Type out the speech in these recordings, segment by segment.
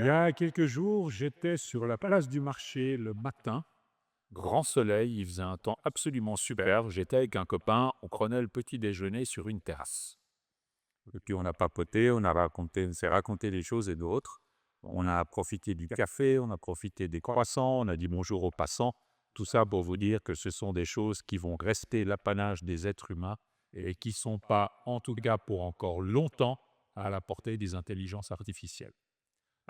Il y a quelques jours, j'étais sur la place du marché le matin. Grand soleil, il faisait un temps absolument super. J'étais avec un copain, on prenait le petit déjeuner sur une terrasse. Et puis on a papoté, on s'est raconté des choses et d'autres. On a profité du café, on a profité des croissants, on a dit bonjour aux passants. Tout ça pour vous dire que ce sont des choses qui vont rester l'apanage des êtres humains et qui ne sont pas, en tout cas pour encore longtemps, à la portée des intelligences artificielles.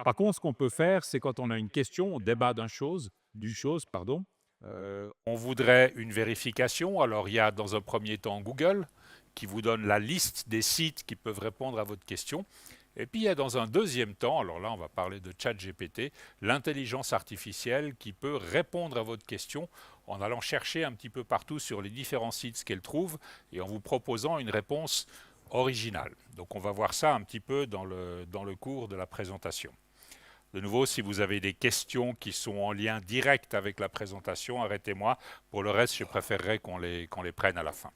Par contre, ce qu'on peut faire, c'est quand on a une question, on débat d'une chose, pardon. On voudrait une vérification. Alors, il y a dans un premier temps Google qui vous donne la liste des sites qui peuvent répondre à votre question. Et puis, il y a dans un deuxième temps, alors là, on va parler de ChatGPT, l'intelligence artificielle qui peut répondre à votre question en allant chercher un petit peu partout sur les différents sites ce qu'elle trouve et en vous proposant une réponse originale. Donc, on va voir ça un petit peu dans le cours de la présentation. De nouveau, si vous avez des questions qui sont en lien direct avec la présentation, arrêtez-moi. Pour le reste, je préférerais qu'on les prenne à la fin.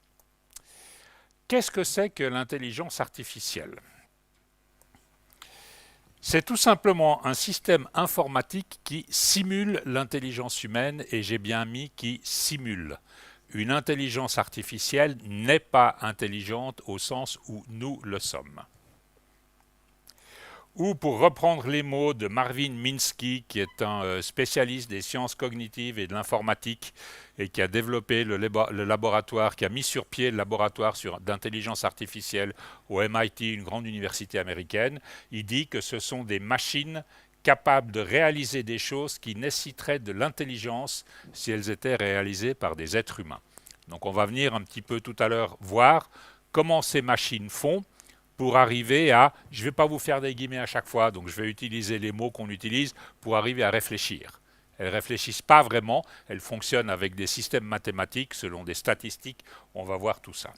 Qu'est-ce que c'est que l'intelligence artificielle? C'est tout simplement un système informatique qui simule l'intelligence humaine, et j'ai bien mis qui simule. Une intelligence artificielle n'est pas intelligente au sens où nous le sommes. Ou pour reprendre les mots de Marvin Minsky, qui est un spécialiste des sciences cognitives et de l'informatique, et qui a développé le laboratoire, qui a mis sur pied le laboratoire d'intelligence artificielle au MIT, une grande université américaine, il dit que ce sont des machines capables de réaliser des choses qui nécessiteraient de l'intelligence si elles étaient réalisées par des êtres humains. Donc on va venir un petit peu tout à l'heure voir comment ces machines font pour arriver à, je ne vais pas vous faire des guillemets à chaque fois, donc je vais utiliser les mots qu'on utilise pour arriver à réfléchir. Elles ne réfléchissent pas vraiment, elles fonctionnent avec des systèmes mathématiques, selon des statistiques, on va voir tout ça.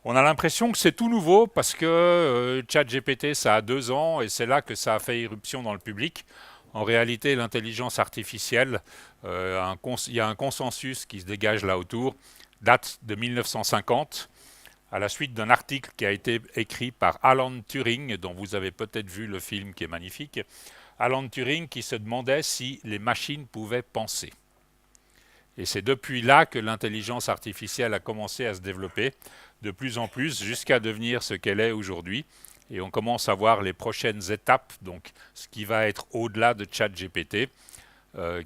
On a l'impression que c'est tout nouveau parce que ChatGPT, ça a 2 ans et c'est là que ça a fait irruption dans le public. En réalité, l'intelligence artificielle, il y a un consensus qui se dégage là autour, date de 1950 à la suite d'un article qui a été écrit par Alan Turing, dont vous avez peut-être vu le film qui est magnifique. Alan Turing qui se demandait si les machines pouvaient penser. Et c'est depuis là que l'intelligence artificielle a commencé à se développer de plus en plus jusqu'à devenir ce qu'elle est aujourd'hui. Et on commence à voir les prochaines étapes, donc ce qui va être au-delà de ChatGPT,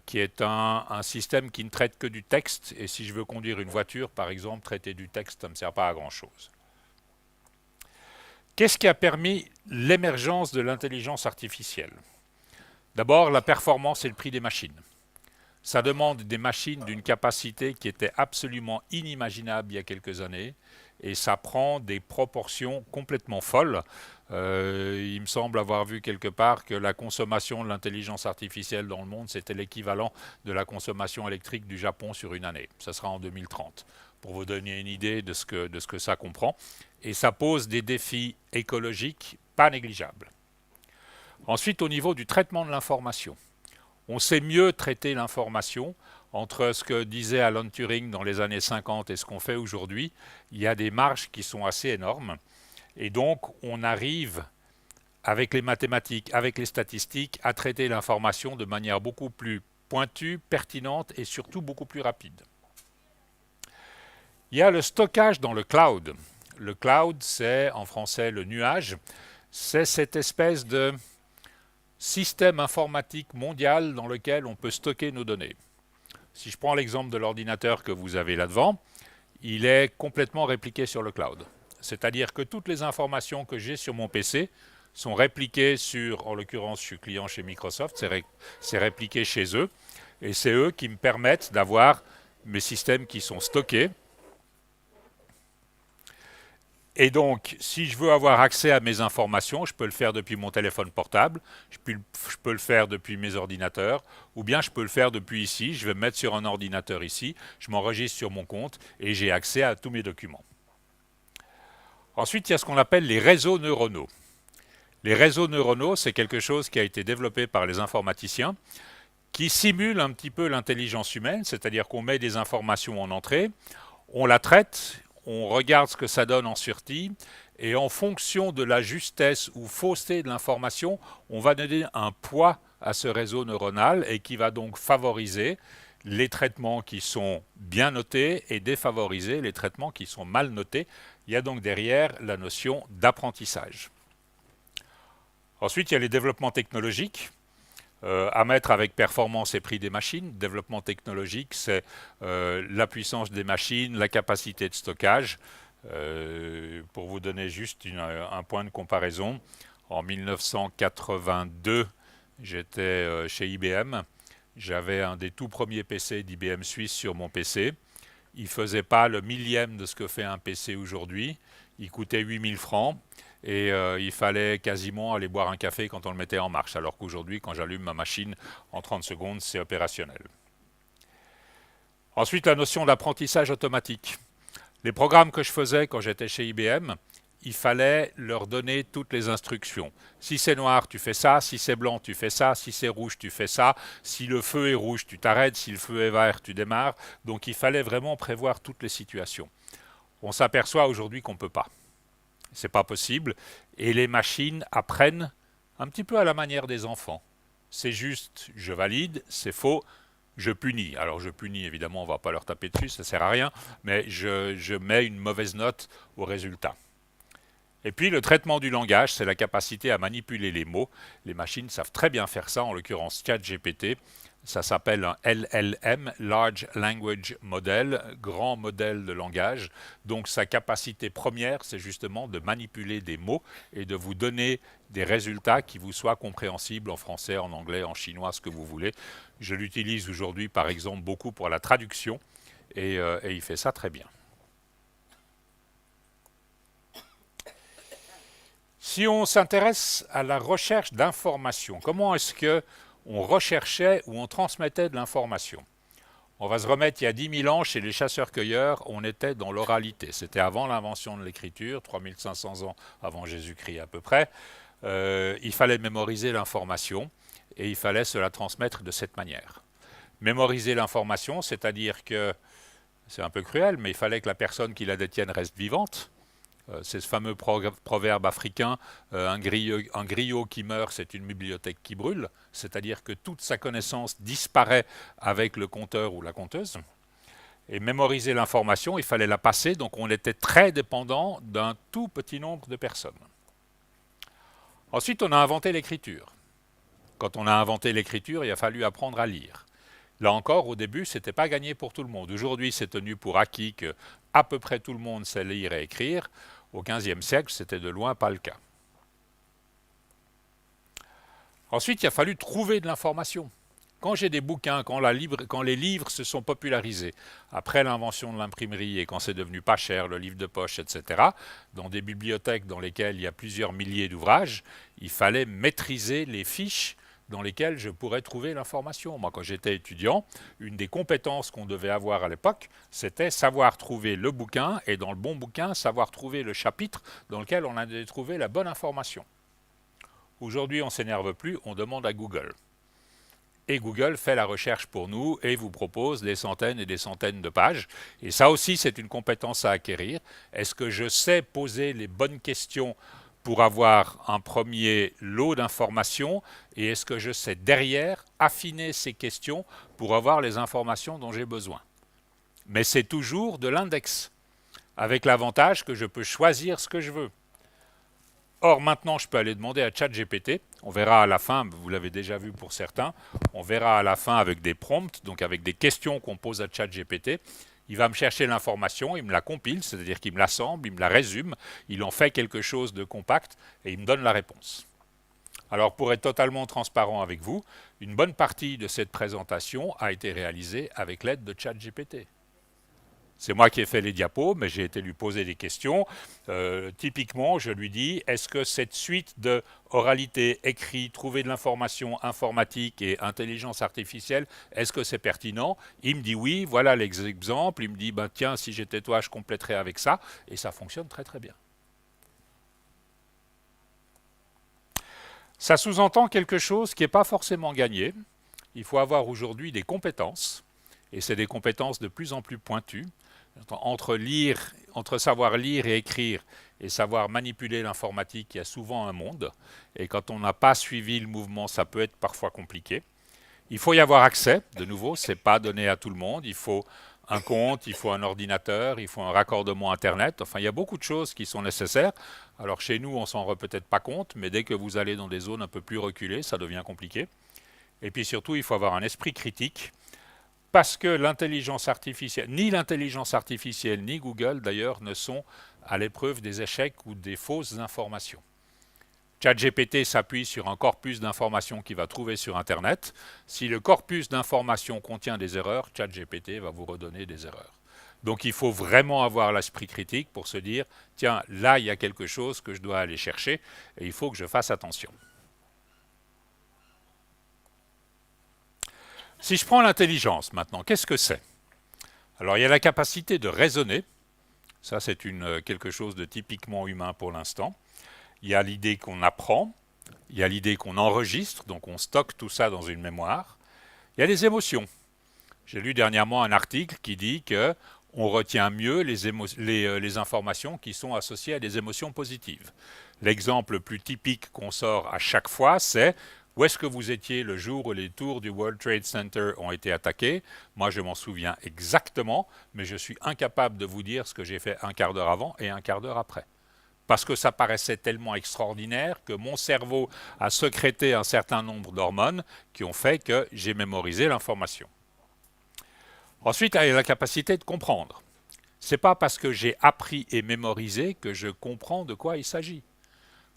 qui est un système qui ne traite que du texte. Et si je veux conduire une voiture, par exemple, traiter du texte, ça ne me sert pas à grand-chose. Qu'est-ce qui a permis l'émergence de l'intelligence artificielle? D'abord, la performance et le prix des machines. Ça demande des machines d'une capacité qui était absolument inimaginable il y a quelques années et ça prend des proportions complètement folles. Il me semble avoir vu quelque part que la consommation de l'intelligence artificielle dans le monde, c'était l'équivalent de la consommation électrique du Japon sur une année. Ça sera en 2030, pour vous donner une idée de ce que ça comprend. Et ça pose des défis écologiques pas négligeables. Ensuite, au niveau du traitement de l'information. On sait mieux traiter l'information entre ce que disait Alan Turing dans les années 50 et ce qu'on fait aujourd'hui. Il y a des marges qui sont assez énormes. Et donc, on arrive, avec les mathématiques, avec les statistiques, à traiter l'information de manière beaucoup plus pointue, pertinente et surtout beaucoup plus rapide. Il y a le stockage dans le cloud. Le cloud, c'est en français le nuage. C'est cette espèce de système informatique mondial dans lequel on peut stocker nos données. Si je prends l'exemple de l'ordinateur que vous avez là-devant, il est complètement répliqué sur le cloud. C'est-à-dire que toutes les informations que j'ai sur mon PC sont répliquées sur, en l'occurrence, je suis client chez Microsoft, c'est répliqué chez eux, et c'est eux qui me permettent d'avoir mes systèmes qui sont stockés. Et donc, si je veux avoir accès à mes informations, je peux le faire depuis mon téléphone portable, je peux le faire depuis mes ordinateurs, ou bien je peux le faire depuis ici. Je vais me mettre sur un ordinateur ici, je m'enregistre sur mon compte et j'ai accès à tous mes documents. Ensuite, il y a ce qu'on appelle les réseaux neuronaux. Les réseaux neuronaux, c'est quelque chose qui a été développé par les informaticiens, qui simule un petit peu l'intelligence humaine, c'est-à-dire qu'on met des informations en entrée, on la traite, on regarde ce que ça donne en sortie, Et en fonction de la justesse ou fausseté de l'information, on va donner un poids à ce réseau neuronal et qui va donc favoriser les traitements qui sont bien notés et défavoriser les traitements qui sont mal notés. Il y a donc derrière la notion d'apprentissage. Ensuite, il y a les développements technologiques. À mettre avec performance et prix des machines. Développement technologique, c'est la puissance des machines, la capacité de stockage. Pour vous donner juste un point de comparaison, en 1982, j'étais chez IBM. J'avais un des tout premiers PC d'IBM Suisse sur mon PC. Il ne faisait pas le millième de ce que fait un PC aujourd'hui. Il coûtait 8000 francs et il fallait quasiment aller boire un café quand on le mettait en marche, alors qu'aujourd'hui, quand j'allume ma machine, en 30 secondes, c'est opérationnel. Ensuite, la notion d'apprentissage automatique. Les programmes que je faisais quand j'étais chez IBM, il fallait leur donner toutes les instructions. Si c'est noir, tu fais ça. Si c'est blanc, tu fais ça. Si c'est rouge, tu fais ça. Si le feu est rouge, tu t'arrêtes. Si le feu est vert, tu démarres. Donc il fallait vraiment prévoir toutes les situations. On s'aperçoit aujourd'hui qu'on ne peut pas. C'est pas possible. Et les machines apprennent un petit peu à la manière des enfants. C'est juste, je valide, c'est faux, je punis. Alors je punis, évidemment, on ne va pas leur taper dessus, ça ne sert à rien, mais je mets une mauvaise note au résultat. Et puis le traitement du langage, c'est la capacité à manipuler les mots. Les machines savent très bien faire ça, en l'occurrence ChatGPT. Ça s'appelle un LLM, Large Language Model, grand modèle de langage. Donc sa capacité première, c'est justement de manipuler des mots et de vous donner des résultats qui vous soient compréhensibles en français, en anglais, en chinois, ce que vous voulez. Je l'utilise aujourd'hui, par exemple, beaucoup pour la traduction et il fait ça très bien. Si on s'intéresse à la recherche d'informations, comment est-ce qu'on recherchait ou on transmettait de l'information? On va se remettre il y a 10 000 ans chez les chasseurs-cueilleurs, on était dans l'oralité. C'était avant l'invention de l'écriture, 3500 ans avant Jésus-Christ à peu près. Il fallait mémoriser l'information et il fallait se la transmettre de cette manière. Mémoriser l'information, c'est-à-dire que, c'est un peu cruel, mais il fallait que la personne qui la détienne reste vivante. C'est ce fameux proverbe africain, un griot qui meurt, c'est une bibliothèque qui brûle, c'est-à-dire que toute sa connaissance disparaît avec le conteur ou la conteuse. Et mémoriser l'information, il fallait la passer, donc on était très dépendant d'un tout petit nombre de personnes. Ensuite, on a inventé l'écriture. Quand on a inventé l'écriture, il a fallu apprendre à lire. Là encore, au début, ce n'était pas gagné pour tout le monde. Aujourd'hui, c'est tenu pour acquis que à peu près tout le monde sait lire et écrire. Au XVe siècle, c'était de loin pas le cas. Ensuite, il a fallu trouver de l'information. Quand j'ai des bouquins, quand les livres se sont popularisés, après l'invention de l'imprimerie et quand c'est devenu pas cher, le livre de poche, etc., dans des bibliothèques dans lesquelles il y a plusieurs milliers d'ouvrages, il fallait maîtriser les fiches dans lesquelles je pourrais trouver l'information. Moi, quand j'étais étudiant, une des compétences qu'on devait avoir à l'époque, c'était savoir trouver le bouquin et dans le bon bouquin, savoir trouver le chapitre dans lequel on allait trouver la bonne information. Aujourd'hui, on ne s'énerve plus, on demande à Google. Et Google fait la recherche pour nous et vous propose des centaines et des centaines de pages. Et ça aussi, c'est une compétence à acquérir. Est-ce que je sais poser les bonnes questions pour avoir un premier lot d'informations et est-ce que je sais derrière affiner ces questions pour avoir les informations dont j'ai besoin? Mais c'est toujours de l'index, avec l'avantage que je peux choisir ce que je veux. Or, maintenant, je peux aller demander à ChatGPT, on verra à la fin, vous l'avez déjà vu pour certains, on verra à la fin avec des prompts, donc avec des questions qu'on pose à ChatGPT. Il va me chercher l'information, il me la compile, c'est-à-dire qu'il me l'assemble, il me la résume, il en fait quelque chose de compact et il me donne la réponse. Alors, pour être totalement transparent avec vous, une bonne partie de cette présentation a été réalisée avec l'aide de ChatGPT. C'est moi qui ai fait les diapos, mais j'ai été lui poser des questions. Typiquement, je lui dis, est-ce que cette suite de oralité, écrit, trouver de l'information informatique et intelligence artificielle, est-ce que c'est pertinent? Il me dit oui, voilà les exemples. Il me dit, ben, tiens, si j'étais toi, je compléterais avec ça. Et ça fonctionne très très bien. Ça sous-entend quelque chose qui n'est pas forcément gagné. Il faut avoir aujourd'hui des compétences. et c'est des compétences de plus en plus pointues. Entre savoir lire et écrire et savoir manipuler l'informatique, il y a souvent un monde. Et quand on n'a pas suivi le mouvement, ça peut être parfois compliqué. Il faut y avoir accès, de nouveau, ce n'est pas donné à tout le monde. Il faut un compte, il faut un ordinateur, il faut un raccordement Internet. Enfin, il y a beaucoup de choses qui sont nécessaires. Alors chez nous, on s'en rend peut-être pas compte, mais dès que vous allez dans des zones un peu plus reculées, ça devient compliqué. Et puis surtout, il faut avoir un esprit critique. Parce que ni l'intelligence artificielle, ni Google d'ailleurs, ne sont à l'épreuve des échecs ou des fausses informations. ChatGPT s'appuie sur un corpus d'informations qu'il va trouver sur Internet. Si le corpus d'informations contient des erreurs, ChatGPT va vous redonner des erreurs. Donc il faut vraiment avoir l'esprit critique pour se dire, tiens, là il y a quelque chose que je dois aller chercher et il faut que je fasse attention. Si je prends l'intelligence maintenant, qu'est-ce que c'est? Alors il y a la capacité de raisonner, ça c'est quelque chose de typiquement humain pour l'instant. Il y a l'idée qu'on apprend, il y a l'idée qu'on enregistre, donc on stocke tout ça dans une mémoire. Il y a les émotions. J'ai lu dernièrement un article qui dit qu'on retient mieux les informations qui sont associées à des émotions positives. L'exemple le plus typique qu'on sort à chaque fois, c'est où est-ce que vous étiez le jour où les tours du World Trade Center ont été attaqués? Moi, je m'en souviens exactement, mais je suis incapable de vous dire ce que j'ai fait un quart d'heure avant et un quart d'heure après. Parce que ça paraissait tellement extraordinaire que mon cerveau a sécrété un certain nombre d'hormones qui ont fait que j'ai mémorisé l'information. Ensuite, il y a la capacité de comprendre. Ce n'est pas parce que j'ai appris et mémorisé que je comprends de quoi il s'agit.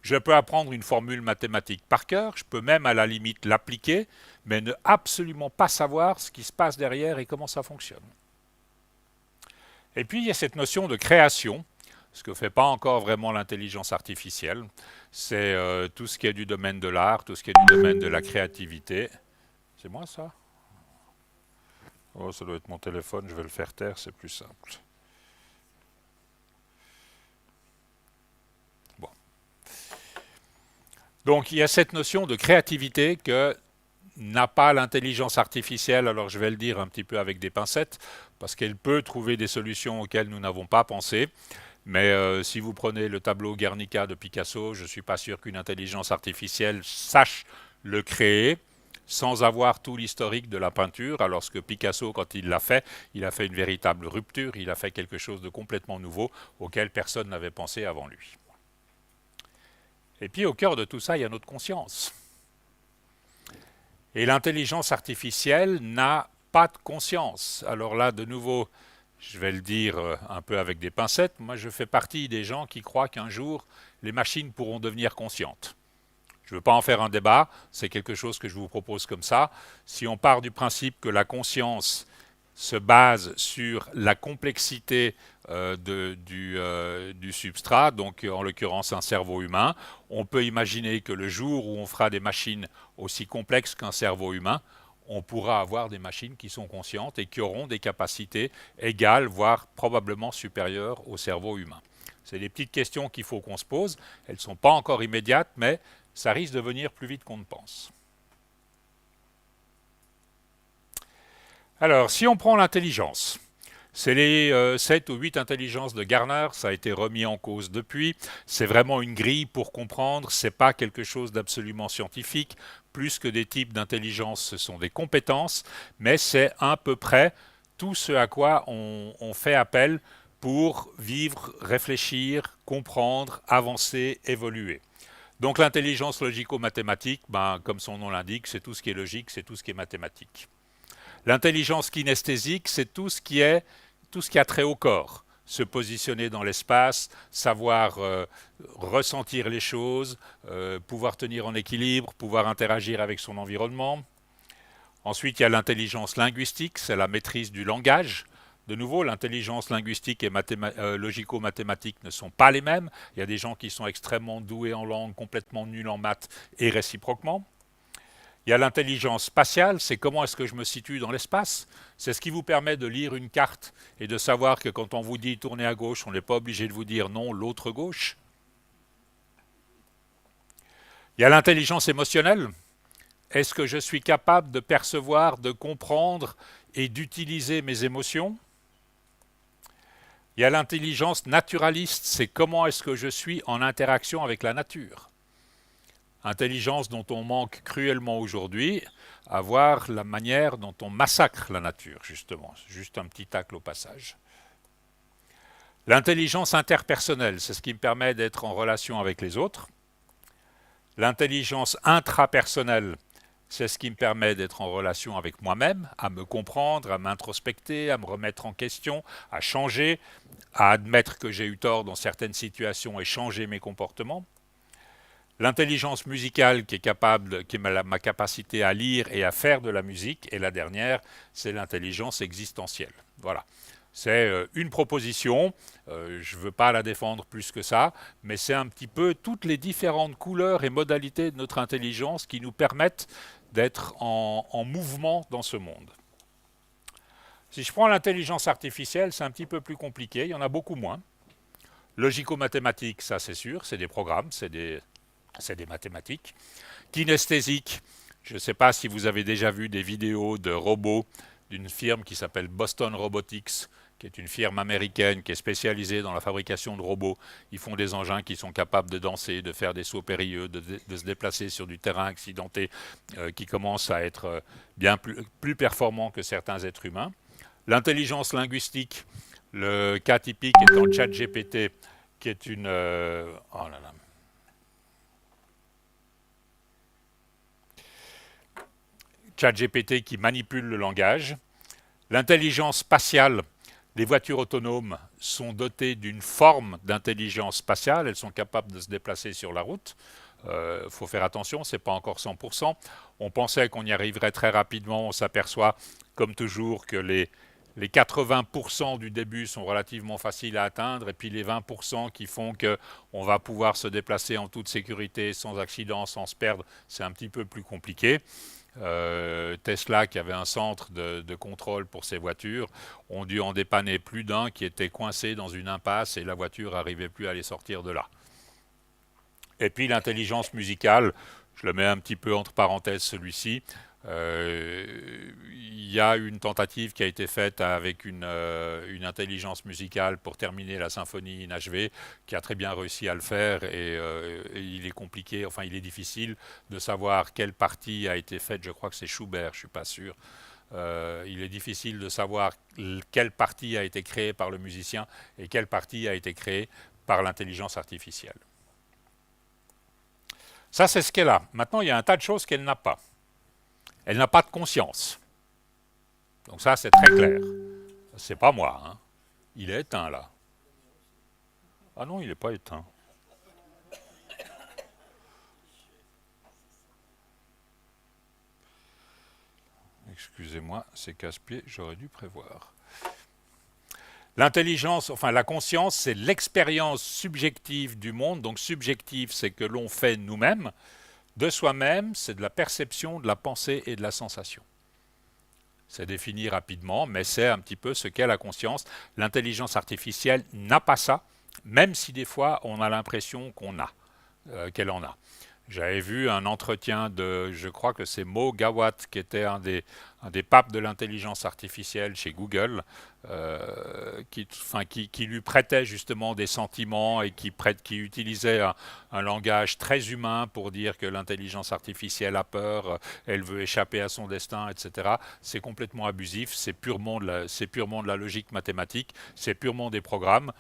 Je peux apprendre une formule mathématique par cœur, je peux même à la limite l'appliquer, mais ne absolument pas savoir ce qui se passe derrière et comment ça fonctionne. Et puis il y a cette notion de création, ce que ne fait pas encore vraiment l'intelligence artificielle. C'est tout ce qui est du domaine de l'art, tout ce qui est du domaine de la créativité. C'est moi ça? Oh, ça doit être mon téléphone, je vais le faire taire, c'est plus simple. Bon. Donc il y a cette notion de créativité que n'a pas l'intelligence artificielle, alors je vais le dire un petit peu avec des pincettes, parce qu'elle peut trouver des solutions auxquelles nous n'avons pas pensé. Mais si vous prenez le tableau Guernica de Picasso, je ne suis pas sûr qu'une intelligence artificielle sache le créer sans avoir tout l'historique de la peinture, alors que Picasso, quand il a fait une véritable rupture, il a fait quelque chose de complètement nouveau auquel personne n'avait pensé avant lui. Et puis au cœur de tout ça, il y a notre conscience. Et l'intelligence artificielle n'a pas de conscience. Alors là, de nouveau, je vais le dire un peu avec des pincettes, moi je fais partie des gens qui croient qu'un jour, les machines pourront devenir conscientes. Je ne veux pas en faire un débat, c'est quelque chose que je vous propose comme ça. Si on part du principe que la conscience se base sur la complexité du substrat, donc en l'occurrence un cerveau humain, on peut imaginer que le jour où on fera des machines aussi complexes qu'un cerveau humain, on pourra avoir des machines qui sont conscientes et qui auront des capacités égales, voire probablement supérieures au cerveau humain. C'est des petites questions qu'il faut qu'on se pose. Elles ne sont pas encore immédiates, mais ça risque de venir plus vite qu'on ne pense. Alors, si on prend l'intelligence, c'est les 7 ou 8 intelligences de Garner, ça a été remis en cause depuis. C'est vraiment une grille pour comprendre, ce n'est pas quelque chose d'absolument scientifique. Plus que des types d'intelligence, ce sont des compétences, mais c'est à peu près tout ce à quoi on fait appel pour vivre, réfléchir, comprendre, avancer, évoluer. Donc l'intelligence logico-mathématique, comme son nom l'indique, c'est tout ce qui est logique, c'est tout ce qui est mathématique. L'intelligence kinesthésique, c'est tout ce qui a trait au corps. Se positionner dans l'espace, savoir ressentir les choses, pouvoir tenir en équilibre, pouvoir interagir avec son environnement. Ensuite, il y a l'intelligence linguistique, c'est la maîtrise du langage. De nouveau, l'intelligence linguistique et logico-mathématique ne sont pas les mêmes. Il y a des gens qui sont extrêmement doués en langue, complètement nuls en maths et réciproquement. Il y a l'intelligence spatiale, c'est comment est-ce que je me situe dans l'espace. C'est ce qui vous permet de lire une carte et de savoir que quand on vous dit tournez à gauche, on n'est pas obligé de vous dire non, l'autre gauche. Il y a l'intelligence émotionnelle. Est-ce que je suis capable de percevoir, de comprendre et d'utiliser mes émotions? Il y a l'intelligence naturaliste, c'est comment est-ce que je suis en interaction avec la nature. Intelligence dont on manque cruellement aujourd'hui, à voir la manière dont on massacre la nature, justement. Juste un petit tacle au passage. L'intelligence interpersonnelle, c'est ce qui me permet d'être en relation avec les autres. L'intelligence intrapersonnelle, c'est ce qui me permet d'être en relation avec moi-même, à me comprendre, à m'introspecter, à me remettre en question, à changer, à admettre que j'ai eu tort dans certaines situations et changer mes comportements. L'intelligence musicale qui est ma capacité à lire et à faire de la musique. Et la dernière, c'est l'intelligence existentielle. Voilà. C'est une proposition, je ne veux pas la défendre plus que ça, mais c'est un petit peu toutes les différentes couleurs et modalités de notre intelligence qui nous permettent d'être en mouvement dans ce monde. Si je prends l'intelligence artificielle, c'est un petit peu plus compliqué, il y en a beaucoup moins. Logico-mathématique, ça c'est sûr, c'est des programmes, c'est des mathématiques. Kinesthésique, je ne sais pas si vous avez déjà vu des vidéos de robots d'une firme qui s'appelle Boston Robotics, qui est une firme américaine qui est spécialisée dans la fabrication de robots. Ils font des engins qui sont capables de danser, de faire des sauts périlleux, de se déplacer sur du terrain accidenté, qui commencent à être bien plus performants que certains êtres humains. L'intelligence linguistique, le cas typique étant ChatGPT, qui est une... oh là là. ChatGPT qui manipule le langage. L'intelligence spatiale, les voitures autonomes sont dotées d'une forme d'intelligence spatiale, elles sont capables de se déplacer sur la route. Faut faire attention, ce n'est pas encore 100%. On pensait qu'on y arriverait très rapidement, on s'aperçoit, comme toujours, que les 80% du début sont relativement faciles à atteindre, et puis les 20% qui font qu'on va pouvoir se déplacer en toute sécurité, sans accident, sans se perdre, c'est un petit peu plus compliqué. Tesla, qui avait un centre de contrôle pour ses voitures, ont dû en dépanner plus d'un qui était coincé dans une impasse et la voiture n'arrivait plus à les sortir de là. Et puis l'intelligence musicale, je le mets un petit peu entre parenthèses celui-ci. Il y a une tentative qui a été faite avec une intelligence musicale pour terminer la symphonie inachevée, qui a très bien réussi à le faire, et il est compliqué, enfin il est difficile de savoir quelle partie a été faite. Je crois que c'est Schubert, je ne suis pas sûr. Il est difficile de savoir quelle partie a été créée par le musicien et quelle partie a été créée par l'intelligence artificielle. Ça, c'est ce qu'elle a. Maintenant, il y a un tas de choses qu'elle n'a pas. Elle n'a pas de conscience. Donc ça, c'est très clair. C'est pas moi. Hein. Il est éteint, là. Ah non, il n'est pas éteint. Excusez-moi, c'est casse-pied, j'aurais dû prévoir. L'intelligence, enfin la conscience, c'est l'expérience subjective du monde. Donc subjective, c'est que l'on fait nous-mêmes. De soi-même, c'est de la perception, de la pensée et de la sensation. C'est défini rapidement, mais c'est un petit peu ce qu'est la conscience. L'intelligence artificielle n'a pas ça, même si des fois on a l'impression qu'elle en a. J'avais vu un entretien de, je crois que c'est Mo Gawat, qui était un des papes de l'intelligence artificielle chez Google, qui lui prêtait justement des sentiments et qui utilisait un langage très humain pour dire que l'intelligence artificielle a peur, elle veut échapper à son destin, etc. C'est complètement abusif, c'est purement de la logique mathématique, c'est purement des programmes.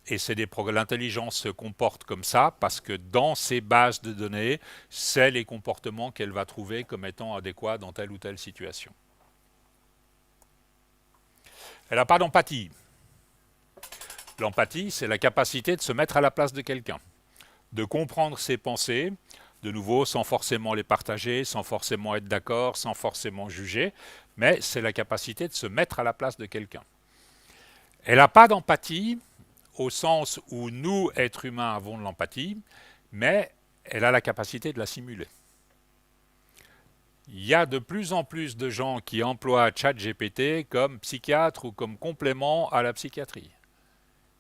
Et l'intelligence se comporte comme ça parce que dans ses bases de données, c'est les comportements qu'elle va trouver comme étant adéquats dans telle ou telle situation. Elle n'a pas d'empathie. L'empathie, c'est la capacité de se mettre à la place de quelqu'un, de comprendre ses pensées, de nouveau sans forcément les partager, sans forcément être d'accord, sans forcément juger, mais c'est la capacité de se mettre à la place de quelqu'un. Elle n'a pas d'empathie au sens où nous, êtres humains, avons de l'empathie, mais elle a la capacité de la simuler. Il y a de plus en plus de gens qui emploient ChatGPT comme psychiatre ou comme complément à la psychiatrie,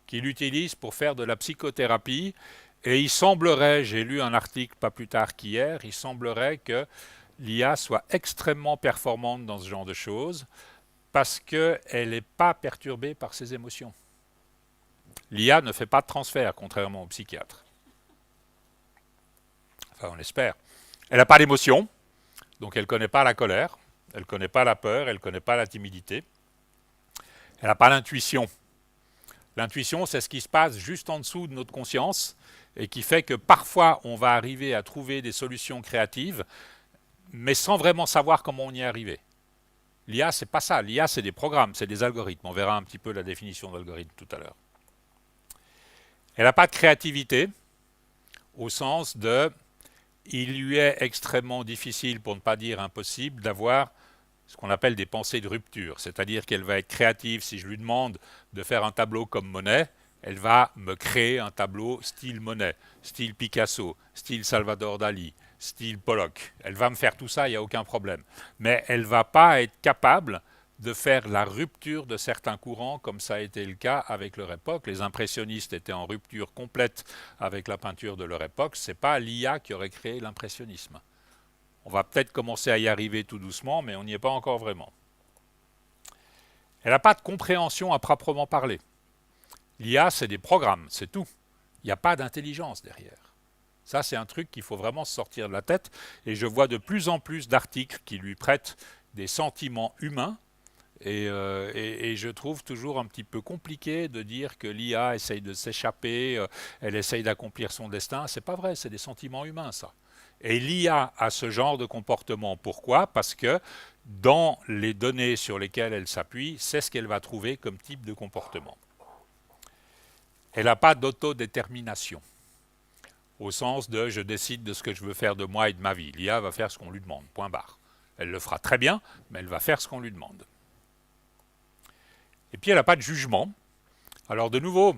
qui l'utilisent pour faire de la psychothérapie, et il semblerait, j'ai lu un article pas plus tard qu'hier, il semblerait que l'IA soit extrêmement performante dans ce genre de choses parce qu'elle n'est pas perturbée par ses émotions. L'IA ne fait pas de transfert, contrairement au psychiatre. Enfin, on l'espère. Elle n'a pas d'émotion, donc elle ne connaît pas la colère, elle ne connaît pas la peur, elle ne connaît pas la timidité. Elle n'a pas l'intuition. L'intuition, c'est ce qui se passe juste en dessous de notre conscience et qui fait que parfois on va arriver à trouver des solutions créatives, mais sans vraiment savoir comment on y est arrivé. L'IA, c'est pas ça. L'IA, c'est des programmes, c'est des algorithmes. On verra un petit peu la définition d'algorithme tout à l'heure. Elle n'a pas de créativité, au sens de il lui est extrêmement difficile, pour ne pas dire impossible, d'avoir ce qu'on appelle des pensées de rupture. C'est-à-dire qu'elle va être créative. Si je lui demande de faire un tableau comme Monet, elle va me créer un tableau style Monet, style Picasso, style Salvador Dali, style Pollock. Elle va me faire tout ça, il n'y a aucun problème. Mais elle ne va pas être capable de faire la rupture de certains courants, comme ça a été le cas avec leur époque. Les impressionnistes étaient en rupture complète avec la peinture de leur époque. Ce n'est pas l'IA qui aurait créé l'impressionnisme. On va peut-être commencer à y arriver tout doucement, mais on n'y est pas encore vraiment. Elle n'a pas de compréhension à proprement parler. L'IA, c'est des programmes, c'est tout. Il n'y a pas d'intelligence derrière. Ça, c'est un truc qu'il faut vraiment se sortir de la tête. Et je vois de plus en plus d'articles qui lui prêtent des sentiments humains. Et je trouve toujours un petit peu compliqué de dire que l'IA essaye de s'échapper, elle essaye d'accomplir son destin. C'est pas vrai, c'est des sentiments humains, ça. Et l'IA a ce genre de comportement. Pourquoi? Parce que dans les données sur lesquelles elle s'appuie, c'est ce qu'elle va trouver comme type de comportement. Elle n'a pas d'autodétermination, au sens de je décide de ce que je veux faire de moi et de ma vie. L'IA va faire ce qu'on lui demande, point barre. Elle le fera très bien, mais elle va faire ce qu'on lui demande. Et puis elle n'a pas de jugement. Alors de nouveau,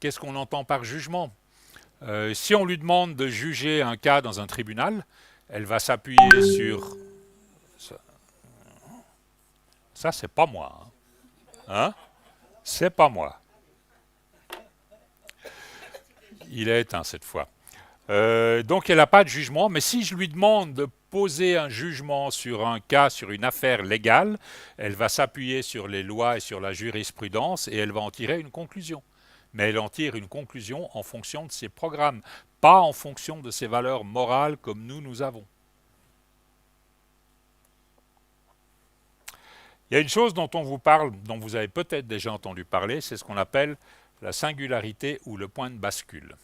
qu'est-ce qu'on entend par jugement? Si on lui demande de juger un cas dans un tribunal, elle va s'appuyer sur... Ça, c'est pas moi. Hein? C'est pas moi. Il est éteint cette fois. Donc elle n'a pas de jugement, mais si je lui demande de poser un jugement sur un cas, sur une affaire légale, elle va s'appuyer sur les lois et sur la jurisprudence et elle va en tirer une conclusion. Mais elle en tire une conclusion en fonction de ses programmes, pas en fonction de ses valeurs morales comme nous avons. Il y a une chose dont on vous parle, dont vous avez peut-être déjà entendu parler, c'est ce qu'on appelle la singularité ou le point de bascule.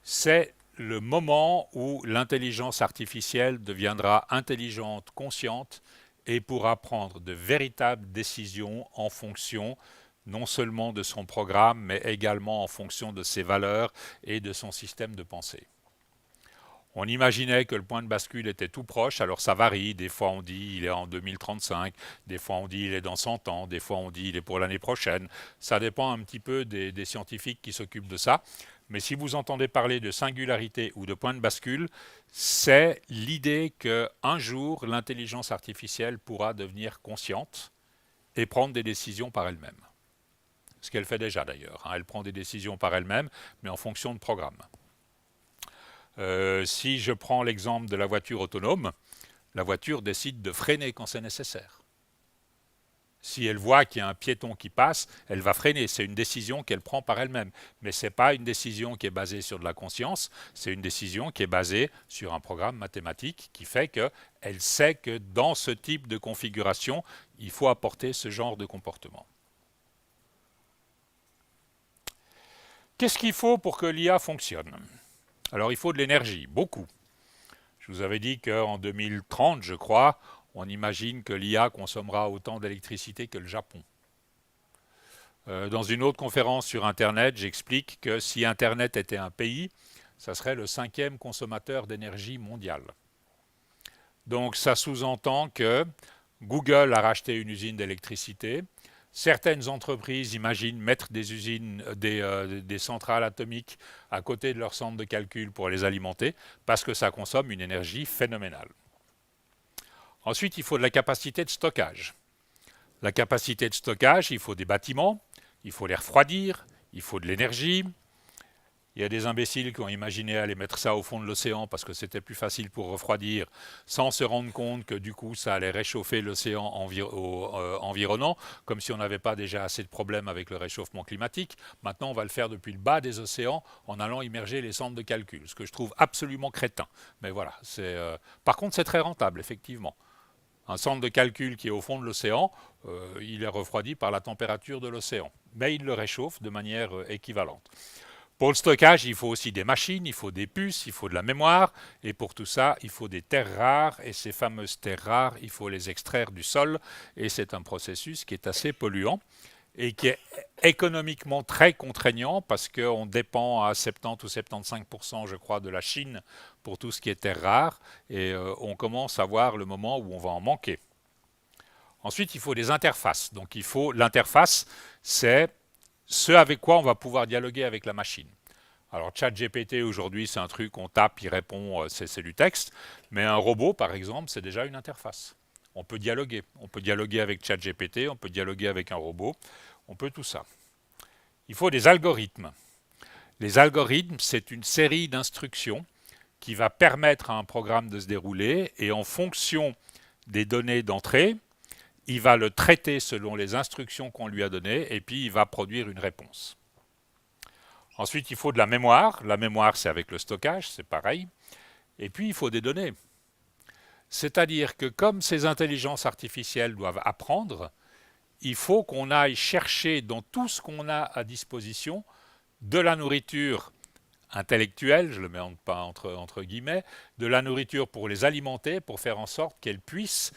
C'est le moment où l'intelligence artificielle deviendra intelligente, consciente et pourra prendre de véritables décisions en fonction non seulement de son programme, mais également en fonction de ses valeurs et de son système de pensée. On imaginait que le point de bascule était tout proche, alors ça varie. Des fois on dit il est en 2035, des fois on dit il est dans 100 ans, des fois on dit il est pour l'année prochaine. Ça dépend un petit peu des scientifiques qui s'occupent de ça. Mais si vous entendez parler de singularité ou de point de bascule, c'est l'idée qu'un jour l'intelligence artificielle pourra devenir consciente et prendre des décisions par elle-même. Ce qu'elle fait déjà d'ailleurs. Elle prend des décisions par elle-même, mais en fonction de programmes. Si je prends l'exemple de la voiture autonome, la voiture décide de freiner quand c'est nécessaire. Si elle voit qu'il y a un piéton qui passe, elle va freiner. C'est une décision qu'elle prend par elle-même. Mais ce n'est pas une décision qui est basée sur de la conscience, c'est une décision qui est basée sur un programme mathématique qui fait qu'elle sait que dans ce type de configuration, il faut apporter ce genre de comportement. Qu'est-ce qu'il faut pour que l'IA fonctionne? Alors il faut de l'énergie, beaucoup. Je vous avais dit qu'en 2030, je crois, on imagine que l'IA consommera autant d'électricité que le Japon. Dans une autre conférence sur Internet, j'explique que si Internet était un pays, ça serait le 5e consommateur d'énergie mondial. Donc ça sous-entend que Google a racheté une usine d'électricité. Certaines entreprises imaginent mettre des usines, des centrales atomiques à côté de leur centre de calcul pour les alimenter parce que ça consomme une énergie phénoménale. Ensuite, il faut de la capacité de stockage. La capacité de stockage, il faut des bâtiments, il faut les refroidir, il faut de l'énergie. Il y a des imbéciles qui ont imaginé aller mettre ça au fond de l'océan parce que c'était plus facile pour refroidir, sans se rendre compte que du coup ça allait réchauffer l'océan environnant, comme si on n'avait pas déjà assez de problèmes avec le réchauffement climatique. Maintenant on va le faire depuis le bas des océans en allant immerger les centres de calcul, ce que je trouve absolument crétin. Mais voilà, par contre c'est très rentable effectivement. Un centre de calcul qui est au fond de l'océan, il est refroidi par la température de l'océan, mais il le réchauffe de manière équivalente. Pour le stockage, il faut aussi des machines, il faut des puces, il faut de la mémoire, et pour tout ça, il faut des terres rares, et ces fameuses terres rares, il faut les extraire du sol, et c'est un processus qui est assez polluant, et qui est économiquement très contraignant, parce qu'on dépend à 70 ou 75%, je crois, de la Chine pour tout ce qui est terres rares, et on commence à voir le moment où on va en manquer. Ensuite, il faut des interfaces. Donc l'interface, c'est ce avec quoi on va pouvoir dialoguer avec la machine. Alors ChatGPT aujourd'hui c'est un truc, on tape, il répond, c'est du texte, mais un robot par exemple c'est déjà une interface. On peut dialoguer avec ChatGPT, on peut dialoguer avec un robot, on peut tout ça. Il faut des algorithmes. Les algorithmes c'est une série d'instructions qui va permettre à un programme de se dérouler et en fonction des données d'entrée, il va le traiter selon les instructions qu'on lui a données et puis il va produire une réponse. Ensuite, il faut de la mémoire. La mémoire, c'est avec le stockage, c'est pareil. Et puis, il faut des données. C'est-à-dire que comme ces intelligences artificielles doivent apprendre, il faut qu'on aille chercher dans tout ce qu'on a à disposition de la nourriture intellectuelle, je le mets entre guillemets, de la nourriture pour les alimenter, pour faire en sorte qu'elles puissent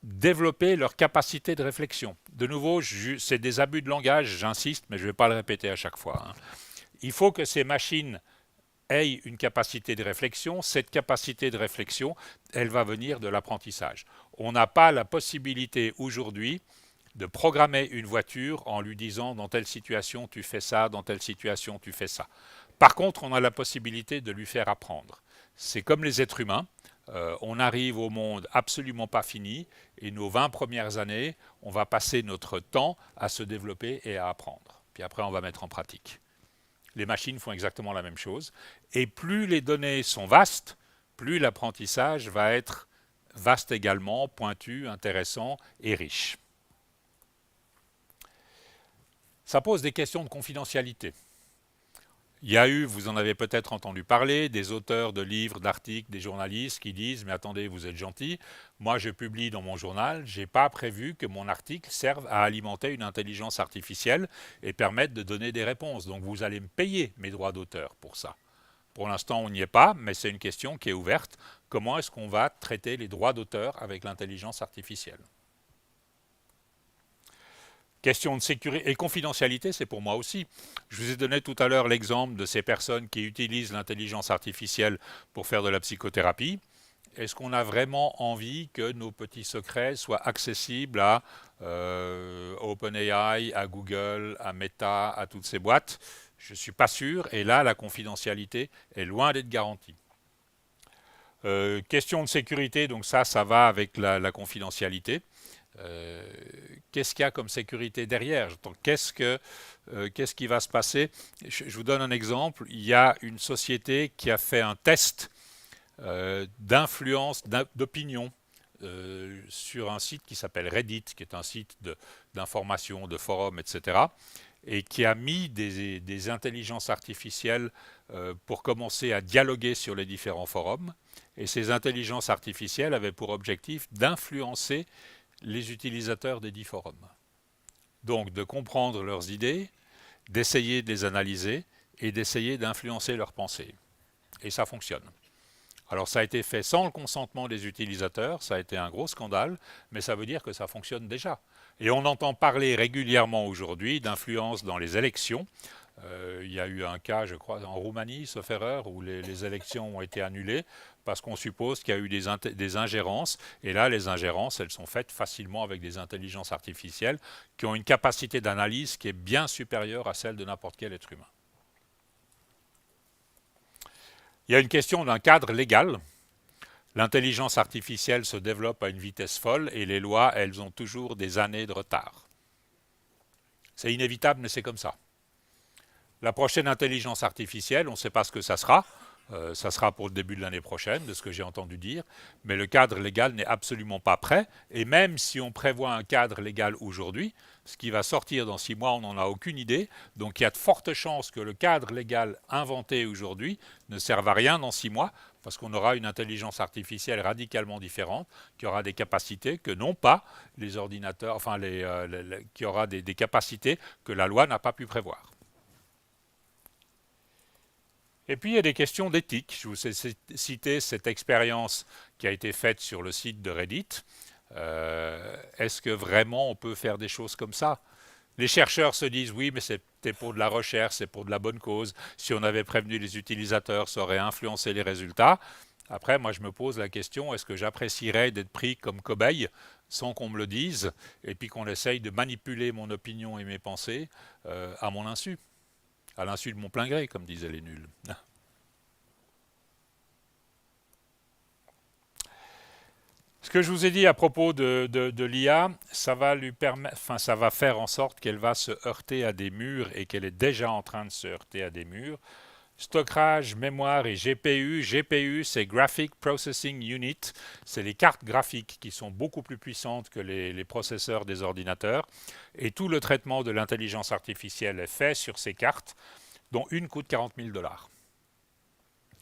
développer leur capacité de réflexion. De nouveau, c'est des abus de langage, j'insiste, mais je ne vais pas le répéter à chaque fois. Hein. Il faut que ces machines aient une capacité de réflexion. Cette capacité de réflexion, elle va venir de l'apprentissage. On n'a pas la possibilité aujourd'hui de programmer une voiture en lui disant dans telle situation tu fais ça, dans telle situation tu fais ça. Par contre, on a la possibilité de lui faire apprendre. C'est comme les êtres humains. On arrive au monde absolument pas fini et nos 20 premières années, on va passer notre temps à se développer et à apprendre. Puis après, on va mettre en pratique. Les machines font exactement la même chose. Et plus les données sont vastes, plus l'apprentissage va être vaste également, pointu, intéressant et riche. Ça pose des questions de confidentialité. Il y a eu, vous en avez peut-être entendu parler, des auteurs de livres, d'articles, des journalistes qui disent « Mais attendez, vous êtes gentil, moi je publie dans mon journal, je n'ai pas prévu que mon article serve à alimenter une intelligence artificielle et permette de donner des réponses. Donc vous allez me payer mes droits d'auteur pour ça. » Pour l'instant, on n'y est pas, mais c'est une question qui est ouverte. Comment est-ce qu'on va traiter les droits d'auteur avec l'intelligence artificielle ? Question de sécurité et confidentialité, c'est pour moi aussi. Je vous ai donné tout à l'heure l'exemple de ces personnes qui utilisent l'intelligence artificielle pour faire de la psychothérapie. Est-ce qu'on a vraiment envie que nos petits secrets soient accessibles à OpenAI, à Google, à Meta, à toutes ces boîtes? Je ne suis pas sûr. Et là, la confidentialité est loin d'être garantie. Question de sécurité, donc ça va avec la confidentialité. Qu'est-ce qu'il y a comme sécurité derrière? Qu'est-ce qui va se passer? Je vous donne un exemple. Il y a une société qui a fait un test d'influence, d'opinion sur un site qui s'appelle Reddit, qui est un site d'information, de forum, etc. Et qui a mis des intelligences artificielles pour commencer à dialoguer sur les différents forums. Et ces intelligences artificielles avaient pour objectif d'influencer les utilisateurs des 10 forums. Donc de comprendre leurs idées, d'essayer de les analyser et d'essayer d'influencer leurs pensées. Et ça fonctionne. Alors ça a été fait sans le consentement des utilisateurs, ça a été un gros scandale, mais ça veut dire que ça fonctionne déjà. Et on entend parler régulièrement aujourd'hui d'influence dans les élections. Il y a eu un cas, je crois, en Roumanie, sauf erreur, où les élections ont été annulées parce qu'on suppose qu'il y a eu des ingérences. Et là, les ingérences, elles sont faites facilement avec des intelligences artificielles qui ont une capacité d'analyse qui est bien supérieure à celle de n'importe quel être humain. Il y a une question d'un cadre légal. L'intelligence artificielle se développe à une vitesse folle et les lois, elles ont toujours des années de retard. C'est inévitable, mais c'est comme ça. La prochaine intelligence artificielle, on ne sait pas ce que ça sera. Ça sera pour le début de l'année prochaine, de ce que j'ai entendu dire. Mais le cadre légal n'est absolument pas prêt. Et même si on prévoit un cadre légal aujourd'hui, ce qui va sortir dans 6 mois, on n'en a aucune idée. Donc il y a de fortes chances que le cadre légal inventé aujourd'hui ne serve à rien dans 6 mois, parce qu'on aura une intelligence artificielle radicalement différente, qui aura des capacités que n'ont pas les ordinateurs, enfin qui aura des capacités que la loi n'a pas pu prévoir. Et puis il y a des questions d'éthique. Je vous ai cité cette expérience qui a été faite sur le site de Reddit. Est-ce que vraiment on peut faire des choses comme ça? Les chercheurs se disent oui, mais c'était pour de la recherche, c'est pour de la bonne cause. Si on avait prévenu les utilisateurs, ça aurait influencé les résultats. Après, moi je me pose la question, est-ce que j'apprécierais d'être pris comme cobaye sans qu'on me le dise, et puis qu'on essaye de manipuler mon opinion et mes pensées à mon insu? À l'insu de mon plein gré, comme disaient les nuls. Ce que je vous ai dit à propos de l'IA, ça va lui permettre, enfin, ça va faire en sorte qu'elle va se heurter à des murs et qu'elle est déjà en train de se heurter à des murs. Stockage, mémoire et GPU. GPU, c'est Graphic Processing Unit. C'est les cartes graphiques qui sont beaucoup plus puissantes que les processeurs des ordinateurs. Et tout le traitement de l'intelligence artificielle est fait sur ces cartes, dont une coûte 40 000 $.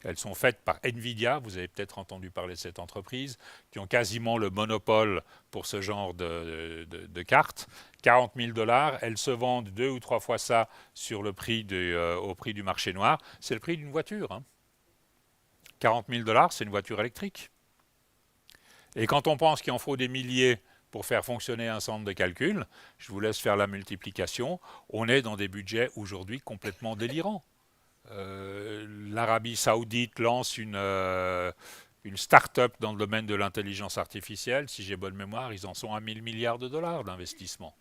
Elles sont faites par Nvidia, vous avez peut-être entendu parler de cette entreprise, qui ont quasiment le monopole pour ce genre de cartes. 40 000 $, elles se vendent 2 ou 3 fois ça sur le prix au prix du marché noir. C'est le prix d'une voiture. 40 000 $, c'est une voiture électrique. Et quand on pense qu'il en faut des milliers pour faire fonctionner un centre de calcul, je vous laisse faire la multiplication, on est dans des budgets aujourd'hui complètement délirants. L'Arabie Saoudite lance une start-up dans le domaine de l'intelligence artificielle. Si j'ai bonne mémoire, ils en sont à 1000 milliards de dollars d'investissement.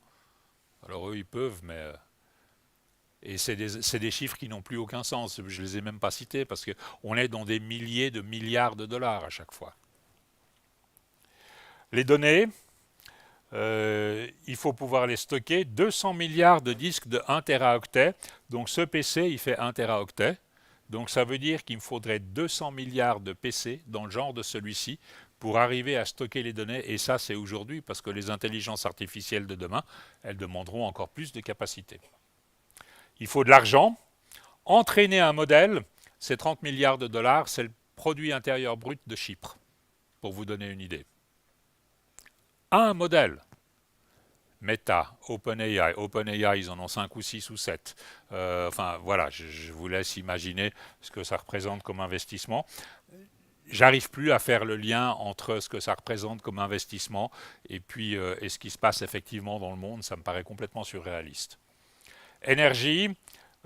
Alors eux, ils peuvent, mais... Et c'est des chiffres qui n'ont plus aucun sens. Je ne les ai même pas cités parce qu'on est dans des milliers de milliards de dollars à chaque fois. Les données, il faut pouvoir les stocker. 200 milliards de disques de 1 teraoctet. Donc ce PC, il fait 1 teraoctet. Donc ça veut dire qu'il me faudrait 200 milliards de PC dans le genre de celui-ci pour arriver à stocker les données. Et ça, c'est aujourd'hui parce que les intelligences artificielles de demain, elles demanderont encore plus de capacité. Il faut de l'argent. Entraîner un modèle, c'est 30 milliards de dollars. C'est le produit intérieur brut de Chypre, pour vous donner une idée. Un modèle. Meta, OpenAI. OpenAI, ils en ont 5 ou 6 ou 7. Enfin, voilà, je vous laisse imaginer ce que ça représente comme investissement. J'arrive plus à faire le lien entre ce que ça représente comme investissement et puis et ce qui se passe effectivement dans le monde. Ça me paraît complètement surréaliste. Énergie,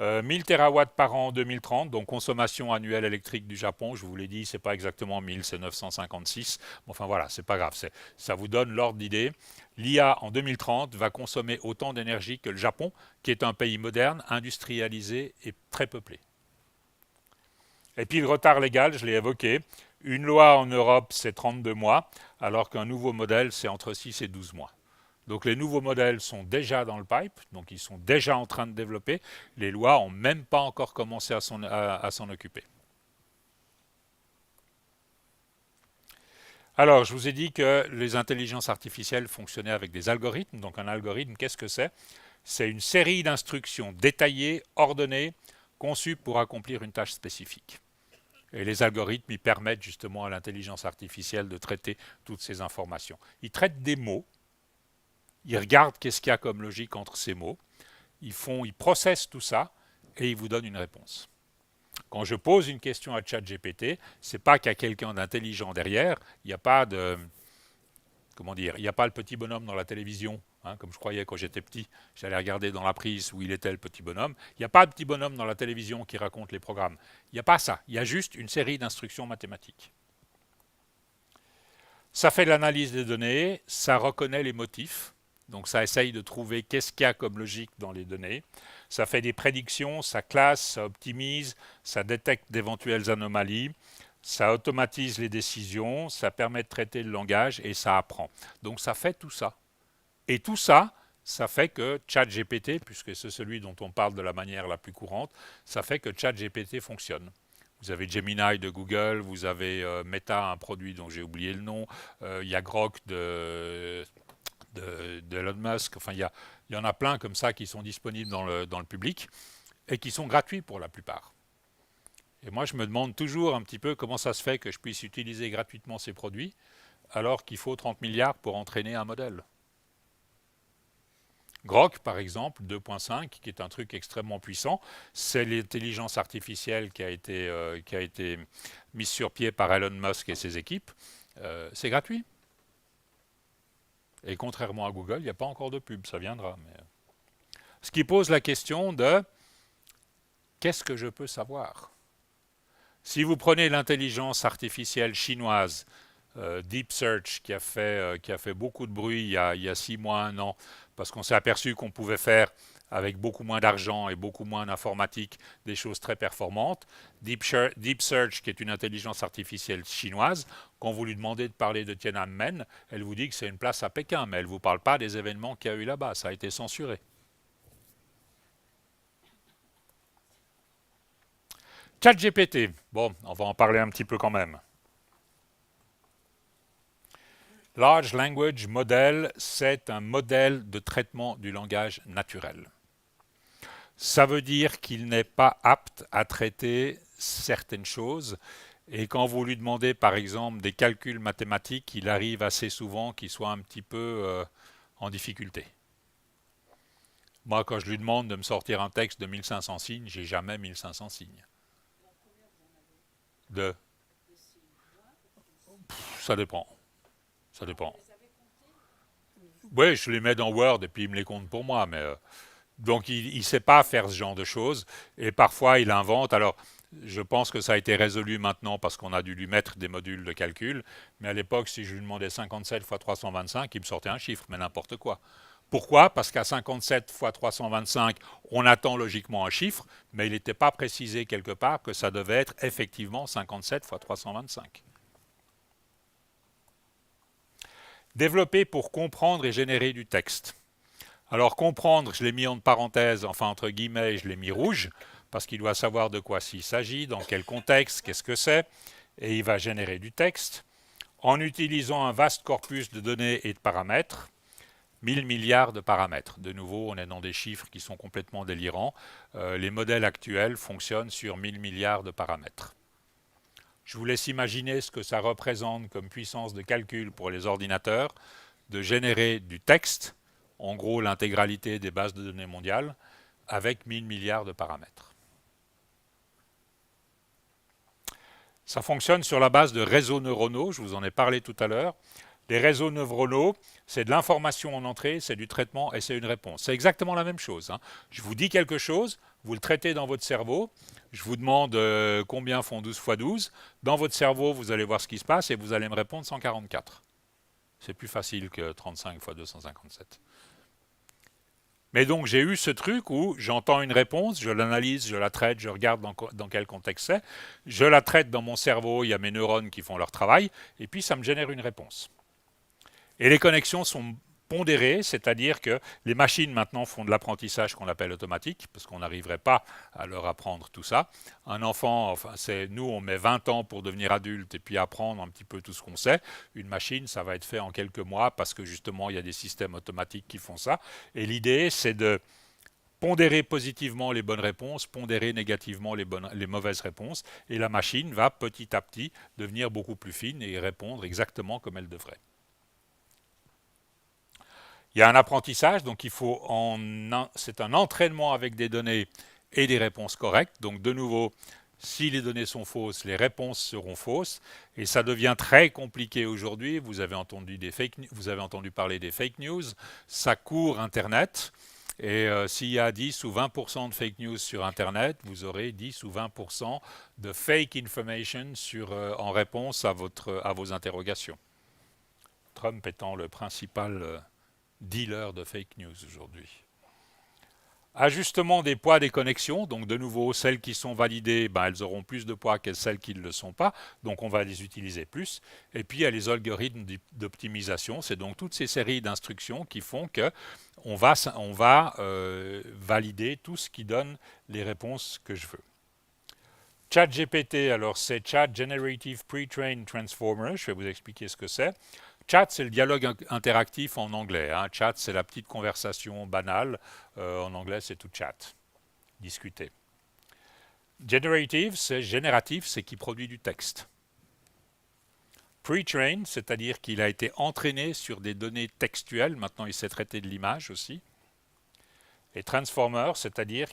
1000 terawatts par an en 2030, donc consommation annuelle électrique du Japon, je vous l'ai dit, c'est pas exactement 1000, c'est 956. Enfin voilà, c'est pas grave, ça vous donne l'ordre d'idée. L'IA en 2030 va consommer autant d'énergie que le Japon, qui est un pays moderne, industrialisé et très peuplé. Et puis le retard légal, je l'ai évoqué. Une loi en Europe, c'est 32 mois, alors qu'un nouveau modèle, c'est entre 6 et 12 mois. Donc les nouveaux modèles sont déjà dans le pipe, donc ils sont déjà en train de développer. Les lois n'ont même pas encore commencé à s'en occuper. Alors, je vous ai dit que les intelligences artificielles fonctionnaient avec des algorithmes. Donc un algorithme, qu'est-ce que c'est? C'est une série d'instructions détaillées, ordonnées, conçues pour accomplir une tâche spécifique. Et les algorithmes, ils permettent justement à l'intelligence artificielle de traiter toutes ces informations. Ils traitent des mots. Ils regardent qu'est-ce qu'il y a comme logique entre ces mots, ils processent tout ça et ils vous donnent une réponse. Quand je pose une question à ChatGPT, c'est pas qu'il y a quelqu'un d'intelligent derrière, il n'y a pas de, comment dire, il n'y a pas le petit bonhomme dans la télévision, comme je croyais quand j'étais petit, j'allais regarder dans la prise où il était le petit bonhomme. Il n'y a pas de petit bonhomme dans la télévision qui raconte les programmes. Il n'y a pas ça, il y a juste une série d'instructions mathématiques. Ça fait de l'analyse des données, ça reconnaît les motifs. Donc ça essaye de trouver qu'est-ce qu'il y a comme logique dans les données. Ça fait des prédictions, ça classe, ça optimise, ça détecte d'éventuelles anomalies, ça automatise les décisions, ça permet de traiter le langage et ça apprend. Donc ça fait tout ça. Et tout ça, ça fait que ChatGPT, puisque c'est celui dont on parle de la manière la plus courante, ça fait que ChatGPT fonctionne. Vous avez Gemini de Google, vous avez Meta, un produit dont j'ai oublié le nom, il y a Grok de Elon Musk, enfin il y en a plein comme ça qui sont disponibles dans le public et qui sont gratuits pour la plupart. Et moi je me demande toujours un petit peu comment ça se fait que je puisse utiliser gratuitement ces produits alors qu'il faut 30 milliards pour entraîner un modèle. Grok, par exemple, 2.5, qui est un truc extrêmement puissant, c'est l'intelligence artificielle qui a été mise sur pied par Elon Musk et ses équipes. C'est gratuit. Et contrairement à Google, il n'y a pas encore de pub, ça viendra. Mais... Ce qui pose la question de qu'est-ce que je peux savoir? Si vous prenez l'intelligence artificielle chinoise, Deep Search, qui a fait beaucoup de bruit il y a 6 mois, 1 an, parce qu'on s'est aperçu qu'on pouvait faire avec beaucoup moins d'argent et beaucoup moins d'informatique des choses très performantes. Deep Search, qui est une intelligence artificielle chinoise, quand vous lui demandez de parler de Tiananmen, elle vous dit que c'est une place à Pékin, mais elle ne vous parle pas des événements qu'il y a eu là-bas, ça a été censuré. ChatGPT, bon, on va en parler un petit peu quand même. Large Language Model, c'est un modèle de traitement du langage naturel. Ça veut dire qu'il n'est pas apte à traiter certaines choses. Et quand vous lui demandez, par exemple, des calculs mathématiques, il arrive assez souvent qu'il soit un petit peu en difficulté. Moi, quand je lui demande de me sortir un texte de 1500 signes, j'ai jamais 1500 signes. Ça dépend. Ça dépend. Oui, je les mets dans Word et puis il me les compte pour moi, mais donc il ne sait pas faire ce genre de choses et parfois il invente. Alors je pense que ça a été résolu maintenant parce qu'on a dû lui mettre des modules de calcul, mais à l'époque si je lui demandais 57 x 325, il me sortait un chiffre, mais n'importe quoi. Pourquoi? Parce qu'à 57 x 325, on attend logiquement un chiffre, mais il n'était pas précisé quelque part que ça devait être effectivement 57 x 325. Développé pour comprendre et générer du texte. Alors comprendre, je l'ai mis en parenthèse, enfin entre guillemets, je l'ai mis rouge, parce qu'il doit savoir de quoi il s'agit, dans quel contexte, qu'est-ce que c'est, et il va générer du texte, en utilisant un vaste corpus de données et de paramètres, 1000 milliards de paramètres. De nouveau, on est dans des chiffres qui sont complètement délirants. Les modèles actuels fonctionnent sur 1000 milliards de paramètres. Je vous laisse imaginer ce que ça représente comme puissance de calcul pour les ordinateurs, de générer du texte, en gros l'intégralité des bases de données mondiales, avec 1000 milliards de paramètres. Ça fonctionne sur la base de réseaux neuronaux, je vous en ai parlé tout à l'heure. Les réseaux neuronaux, c'est de l'information en entrée, c'est du traitement et c'est une réponse. C'est exactement la même chose. Je vous dis quelque chose, vous le traitez dans votre cerveau, je vous demande combien font 12 x 12. Dans votre cerveau, vous allez voir ce qui se passe et vous allez me répondre 144. C'est plus facile que 35 x 257. Mais donc j'ai eu ce truc où j'entends une réponse, je l'analyse, je la traite, je regarde dans quel contexte c'est, je la traite dans mon cerveau, il y a mes neurones qui font leur travail, et puis ça me génère une réponse. Et les connexions sont pondérées, c'est-à-dire que les machines maintenant font de l'apprentissage qu'on appelle automatique, parce qu'on n'arriverait pas à leur apprendre tout ça. Un enfant, enfin, nous on met 20 ans pour devenir adulte et puis apprendre un petit peu tout ce qu'on sait. Une machine, ça va être fait en quelques mois parce que justement il y a des systèmes automatiques qui font ça. Et l'idée, c'est de pondérer positivement les bonnes réponses, pondérer négativement les mauvaises réponses, et la machine va petit à petit devenir beaucoup plus fine et répondre exactement comme elle devrait. Il y a un apprentissage, donc c'est un entraînement avec des données et des réponses correctes. Donc de nouveau, si les données sont fausses, les réponses seront fausses. Et ça devient très compliqué aujourd'hui. Vous avez entendu parler des fake news. Ça court Internet. Et s'il y a 10 ou 20% de fake news sur Internet, vous aurez 10 ou 20% de fake information en réponse à vos interrogations. Trump étant le principal dealer de fake news aujourd'hui. Ajustement des poids des connexions, donc de nouveau, celles qui sont validées, elles auront plus de poids que celles qui ne le sont pas, donc on va les utiliser plus. Et puis il y a les algorithmes d'optimisation, c'est donc toutes ces séries d'instructions qui font que on va valider tout ce qui donne les réponses que je veux. ChatGPT, alors c'est Chat Generative Pre-trained Transformer, je vais vous expliquer ce que c'est. Chat, c'est le dialogue interactif en anglais. Hein. Chat, c'est la petite conversation banale. En anglais, c'est tout chat, discuter. Generative, c'est génératif, c'est qui produit du texte. Pre-trained, c'est-à-dire qu'il a été entraîné sur des données textuelles. Maintenant, il sait traiter de l'image aussi. Et transformer, c'est-à-dire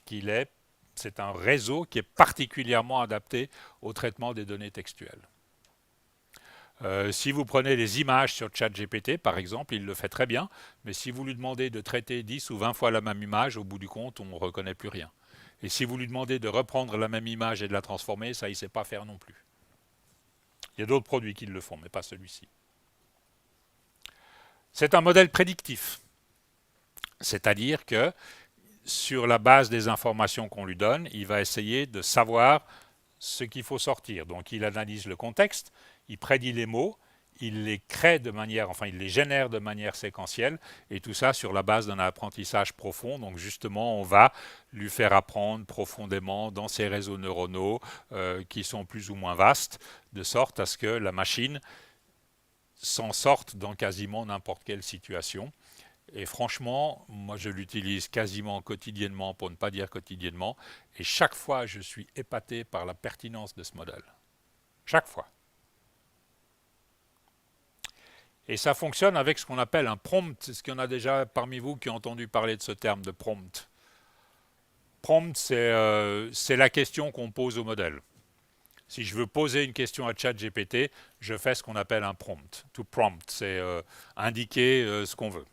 c'est un réseau qui est particulièrement adapté au traitement des données textuelles. Si vous prenez les images sur ChatGPT, par exemple, il le fait très bien, mais si vous lui demandez de traiter 10 ou 20 fois la même image, au bout du compte, on ne reconnaît plus rien. Et si vous lui demandez de reprendre la même image et de la transformer, ça, il ne sait pas faire non plus. Il y a d'autres produits qui le font, mais pas celui-ci. C'est un modèle prédictif, c'est-à-dire que sur la base des informations qu'on lui donne, il va essayer de savoir ce qu'il faut sortir. Donc il analyse le contexte, il prédit les mots, il les crée il les génère de manière séquentielle, et tout ça sur la base d'un apprentissage profond. Donc justement, on va lui faire apprendre profondément dans ses réseaux neuronaux qui sont plus ou moins vastes, de sorte à ce que la machine s'en sorte dans quasiment n'importe quelle situation. Et franchement, moi je l'utilise quasiment quotidiennement, pour ne pas dire quotidiennement, et chaque fois je suis épaté par la pertinence de ce modèle. Chaque fois. Et ça fonctionne avec ce qu'on appelle un prompt. Est-ce qu'il y en a déjà parmi vous qui ont entendu parler de ce terme de prompt? Prompt, c'est la question qu'on pose au modèle. Si je veux poser une question à ChatGPT, je fais ce qu'on appelle un prompt. To prompt, c'est indiquer ce qu'on veut.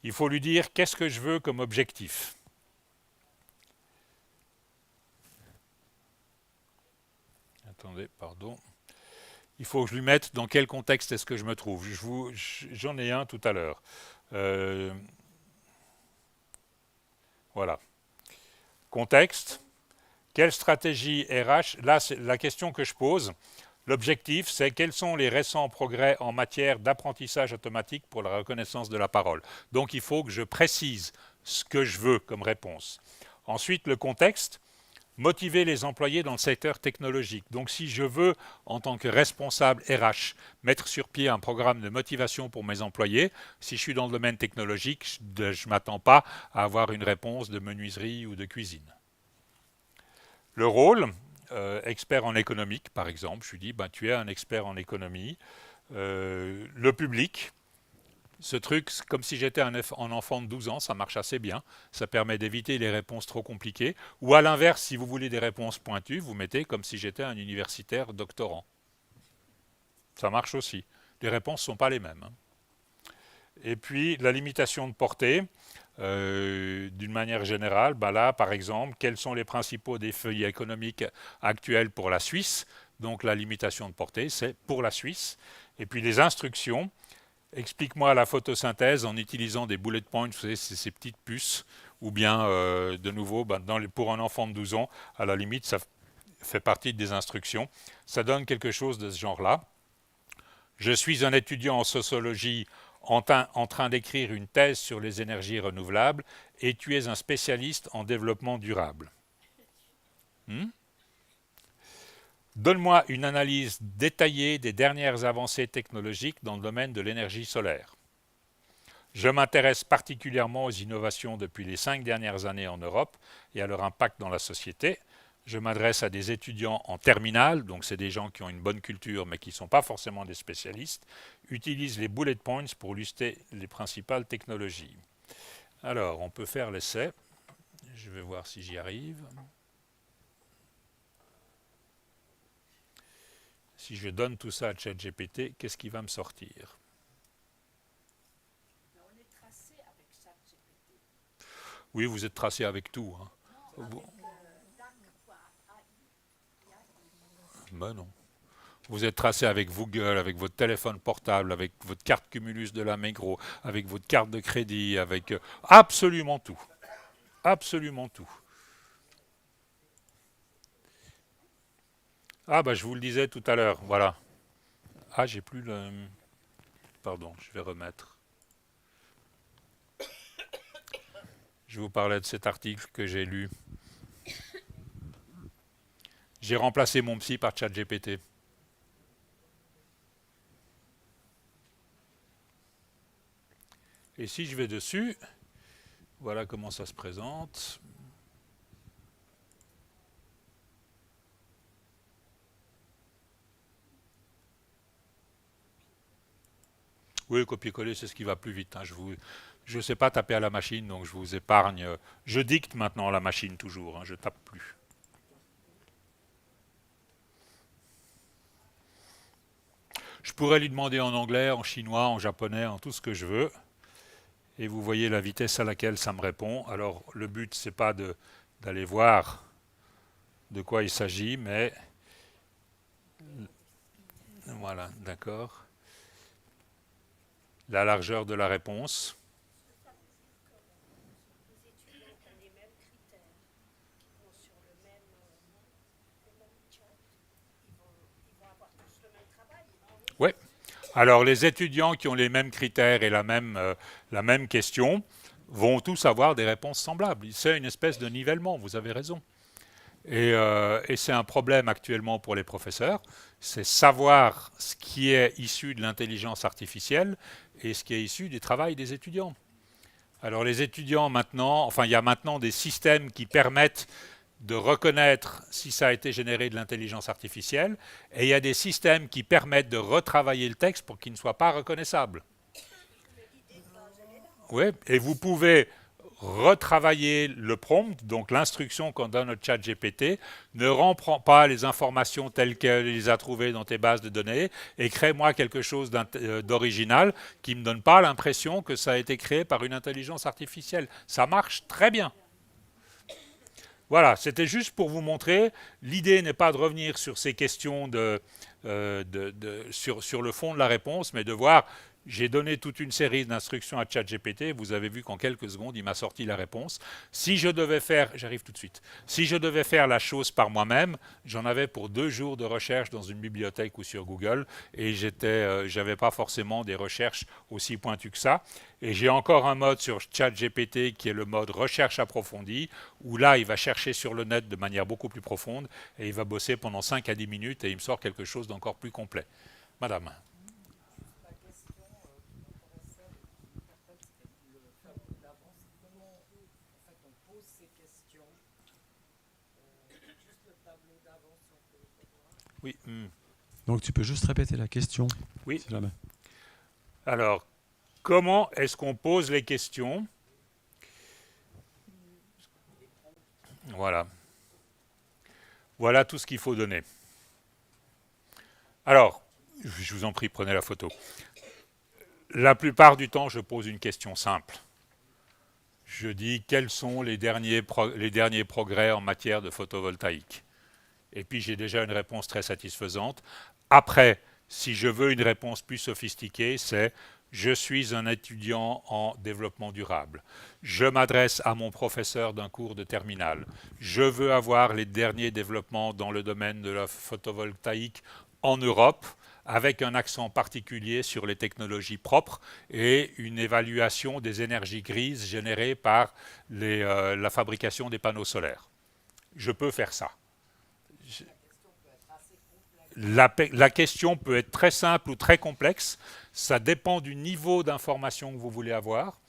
Il faut lui dire qu'est-ce que je veux comme objectif. Attendez, pardon. Il faut que je lui mette dans quel contexte est-ce que je me trouve. J'en ai un tout à l'heure. Voilà. Contexte. Quelle stratégie RH? Là, c'est la question que je pose. L'objectif, c'est quels sont les récents progrès en matière d'apprentissage automatique pour la reconnaissance de la parole. Donc, il faut que je précise ce que je veux comme réponse. Ensuite, le contexte. Motiver les employés dans le secteur technologique. Donc si je veux, en tant que responsable RH, mettre sur pied un programme de motivation pour mes employés, si je suis dans le domaine technologique, je ne m'attends pas à avoir une réponse de menuiserie ou de cuisine. Le rôle, expert en économique par exemple, je lui dis, tu es un expert en économie. Le public, ce truc, comme si j'étais un enfant de 12 ans, ça marche assez bien. Ça permet d'éviter les réponses trop compliquées. Ou à l'inverse, si vous voulez des réponses pointues, vous mettez comme si j'étais un universitaire doctorant. Ça marche aussi. Les réponses ne sont pas les mêmes. Et puis, la limitation de portée, d'une manière générale, là, par exemple, quels sont les principaux défis économiques actuels pour la Suisse? Donc, la limitation de portée, c'est pour la Suisse. Et puis, les instructions. Explique-moi la photosynthèse en utilisant des bullet points, vous savez, ces petites puces, ou bien, de nouveau, pour un enfant de 12 ans, à la limite, ça fait partie des instructions. Ça donne quelque chose de ce genre-là. Je suis un étudiant en sociologie en train d'écrire une thèse sur les énergies renouvelables et tu es un spécialiste en développement durable. Donne-moi une analyse détaillée des dernières avancées technologiques dans le domaine de l'énergie solaire. Je m'intéresse particulièrement aux innovations depuis les 5 dernières années en Europe et à leur impact dans la société. Je m'adresse à des étudiants en terminale, donc c'est des gens qui ont une bonne culture mais qui ne sont pas forcément des spécialistes. Utilise les bullet points pour lister les principales technologies. Alors, on peut faire l'essai. Je vais voir si j'y arrive. Si je donne tout ça à ChatGPT, qu'est-ce qui va me sortir? On est tracé avec ChatGPT. Oui, vous êtes tracé avec tout. Hein. Non, avec Ben non. Vous êtes tracé avec Google, avec votre téléphone portable, avec votre carte Cumulus de la Migros, avec votre carte de crédit, avec absolument tout. Absolument tout. Ah je vous le disais tout à l'heure, voilà. Ah, j'ai plus le... Pardon, je vais remettre. Je vous parlais de cet article que j'ai lu. J'ai remplacé mon psy par ChatGPT. Et si je vais dessus, voilà comment ça se présente. Oui, copier-coller, c'est ce qui va plus vite. Hein. Je ne sais pas taper à la machine, donc je vous épargne. Je dicte maintenant à la machine toujours, hein, je tape plus. Je pourrais lui demander en anglais, en chinois, en japonais, en tout ce que je veux. Et vous voyez la vitesse à laquelle ça me répond. Alors le but, c'est pas d'aller voir de quoi il s'agit, mais voilà, d'accord. La largeur de la réponse. Ça veut dire que les étudiants qui ont les mêmes critères, qui vont sur le même chat, ils vont avoir tous le même travail. Oui. Alors les étudiants qui ont les mêmes critères et la même question vont tous avoir des réponses semblables. C'est une espèce de nivellement, vous avez raison. Et c'est un problème actuellement pour les professeurs, c'est savoir ce qui est issu de l'intelligence artificielle et ce qui est issu du travail des étudiants. Alors les étudiants maintenant, enfin il y a maintenant des systèmes qui permettent de reconnaître si ça a été généré de l'intelligence artificielle, et il y a des systèmes qui permettent de retravailler le texte pour qu'il ne soit pas reconnaissable. Oui, et vous pouvez retravailler le prompt, donc l'instruction qu'on donne au chat GPT, ne reprend pas les informations telles qu'elle les a trouvées dans tes bases de données et crée-moi quelque chose d'original qui ne me donne pas l'impression que ça a été créé par une intelligence artificielle. Ça marche très bien. Voilà, c'était juste pour vous montrer, l'idée n'est pas de revenir sur ces questions sur le fond de la réponse, mais de voir, j'ai donné toute une série d'instructions à ChatGPT, vous avez vu qu'en quelques secondes, il m'a sorti la réponse. Si je devais faire, j'arrive tout de suite, si je devais faire la chose par moi-même, j'en avais pour 2 jours de recherche dans une bibliothèque ou sur Google, et j'avais pas forcément des recherches aussi pointues que ça. Et j'ai encore un mode sur ChatGPT qui est le mode recherche approfondie, où là, il va chercher sur le net de manière beaucoup plus profonde et il va bosser pendant 5 à 10 minutes et il me sort quelque chose d'encore plus complet. Madame. La question qui m'intéressait, c'était le tableau d'avance. Comment en fait, on pose ces questions juste le tableau d'avance, si on peut le voir. Oui. Donc tu peux juste répéter la question. Oui. Si jamais. Alors, comment est-ce qu'on pose les questions? Voilà. Voilà tout ce qu'il faut donner. Alors, je vous en prie, prenez la photo. La plupart du temps, je pose une question simple. Je dis quels sont les derniers progrès en matière de photovoltaïque. Et puis j'ai déjà une réponse très satisfaisante. Après, si je veux une réponse plus sophistiquée, c'est je suis un étudiant en développement durable. Je m'adresse à mon professeur d'un cours de terminale. Je veux avoir les derniers développements dans le domaine de la photovoltaïque en Europe, avec un accent particulier sur les technologies propres et une évaluation des énergies grises générées par la fabrication des panneaux solaires. Je peux faire ça. La question peut être très simple ou très complexe. Ça dépend du niveau d'information que vous voulez avoir.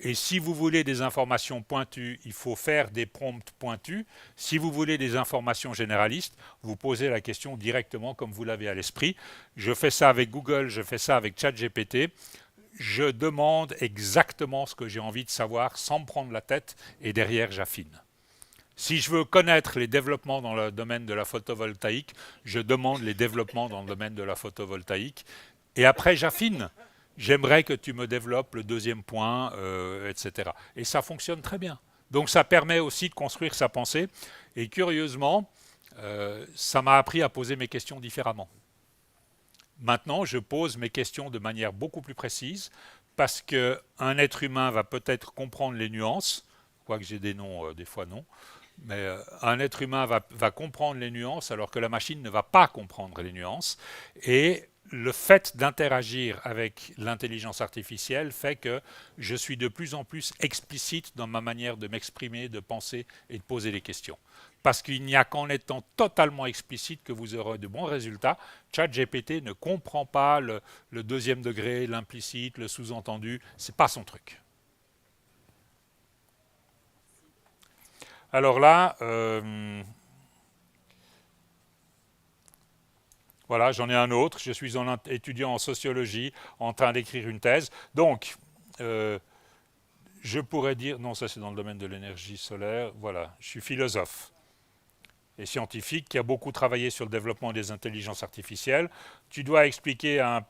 Et si vous voulez des informations pointues, il faut faire des prompts pointus. Si vous voulez des informations généralistes, vous posez la question directement comme vous l'avez à l'esprit. Je fais ça avec Google, je fais ça avec ChatGPT. Je demande exactement ce que j'ai envie de savoir sans me prendre la tête et derrière j'affine. Si je veux connaître les développements dans le domaine de la photovoltaïque, je demande les développements dans le domaine de la photovoltaïque. Et après, j'affine. J'aimerais que tu me développes le deuxième point, etc. Et ça fonctionne très bien. Donc ça permet aussi de construire sa pensée. Et curieusement, ça m'a appris à poser mes questions différemment. Maintenant, je pose mes questions de manière beaucoup plus précise parce qu'un être humain va peut-être comprendre les nuances, quoique j'ai des noms, des fois non. Mais un être humain va comprendre les nuances alors que la machine ne va pas comprendre les nuances. Et le fait d'interagir avec l'intelligence artificielle fait que je suis de plus en plus explicite dans ma manière de m'exprimer, de penser et de poser des questions. Parce qu'il n'y a qu'en étant totalement explicite que vous aurez de bons résultats. ChatGPT ne comprend pas le deuxième degré, l'implicite, le sous-entendu. C'est pas son truc. Alors là, voilà, j'en ai un autre. Je suis étudiant en sociologie, en train d'écrire une thèse. Donc, je pourrais dire, non, ça c'est dans le domaine de l'énergie solaire. Voilà, je suis philosophe et scientifique qui a beaucoup travaillé sur le développement des intelligences artificielles. Tu dois expliquer à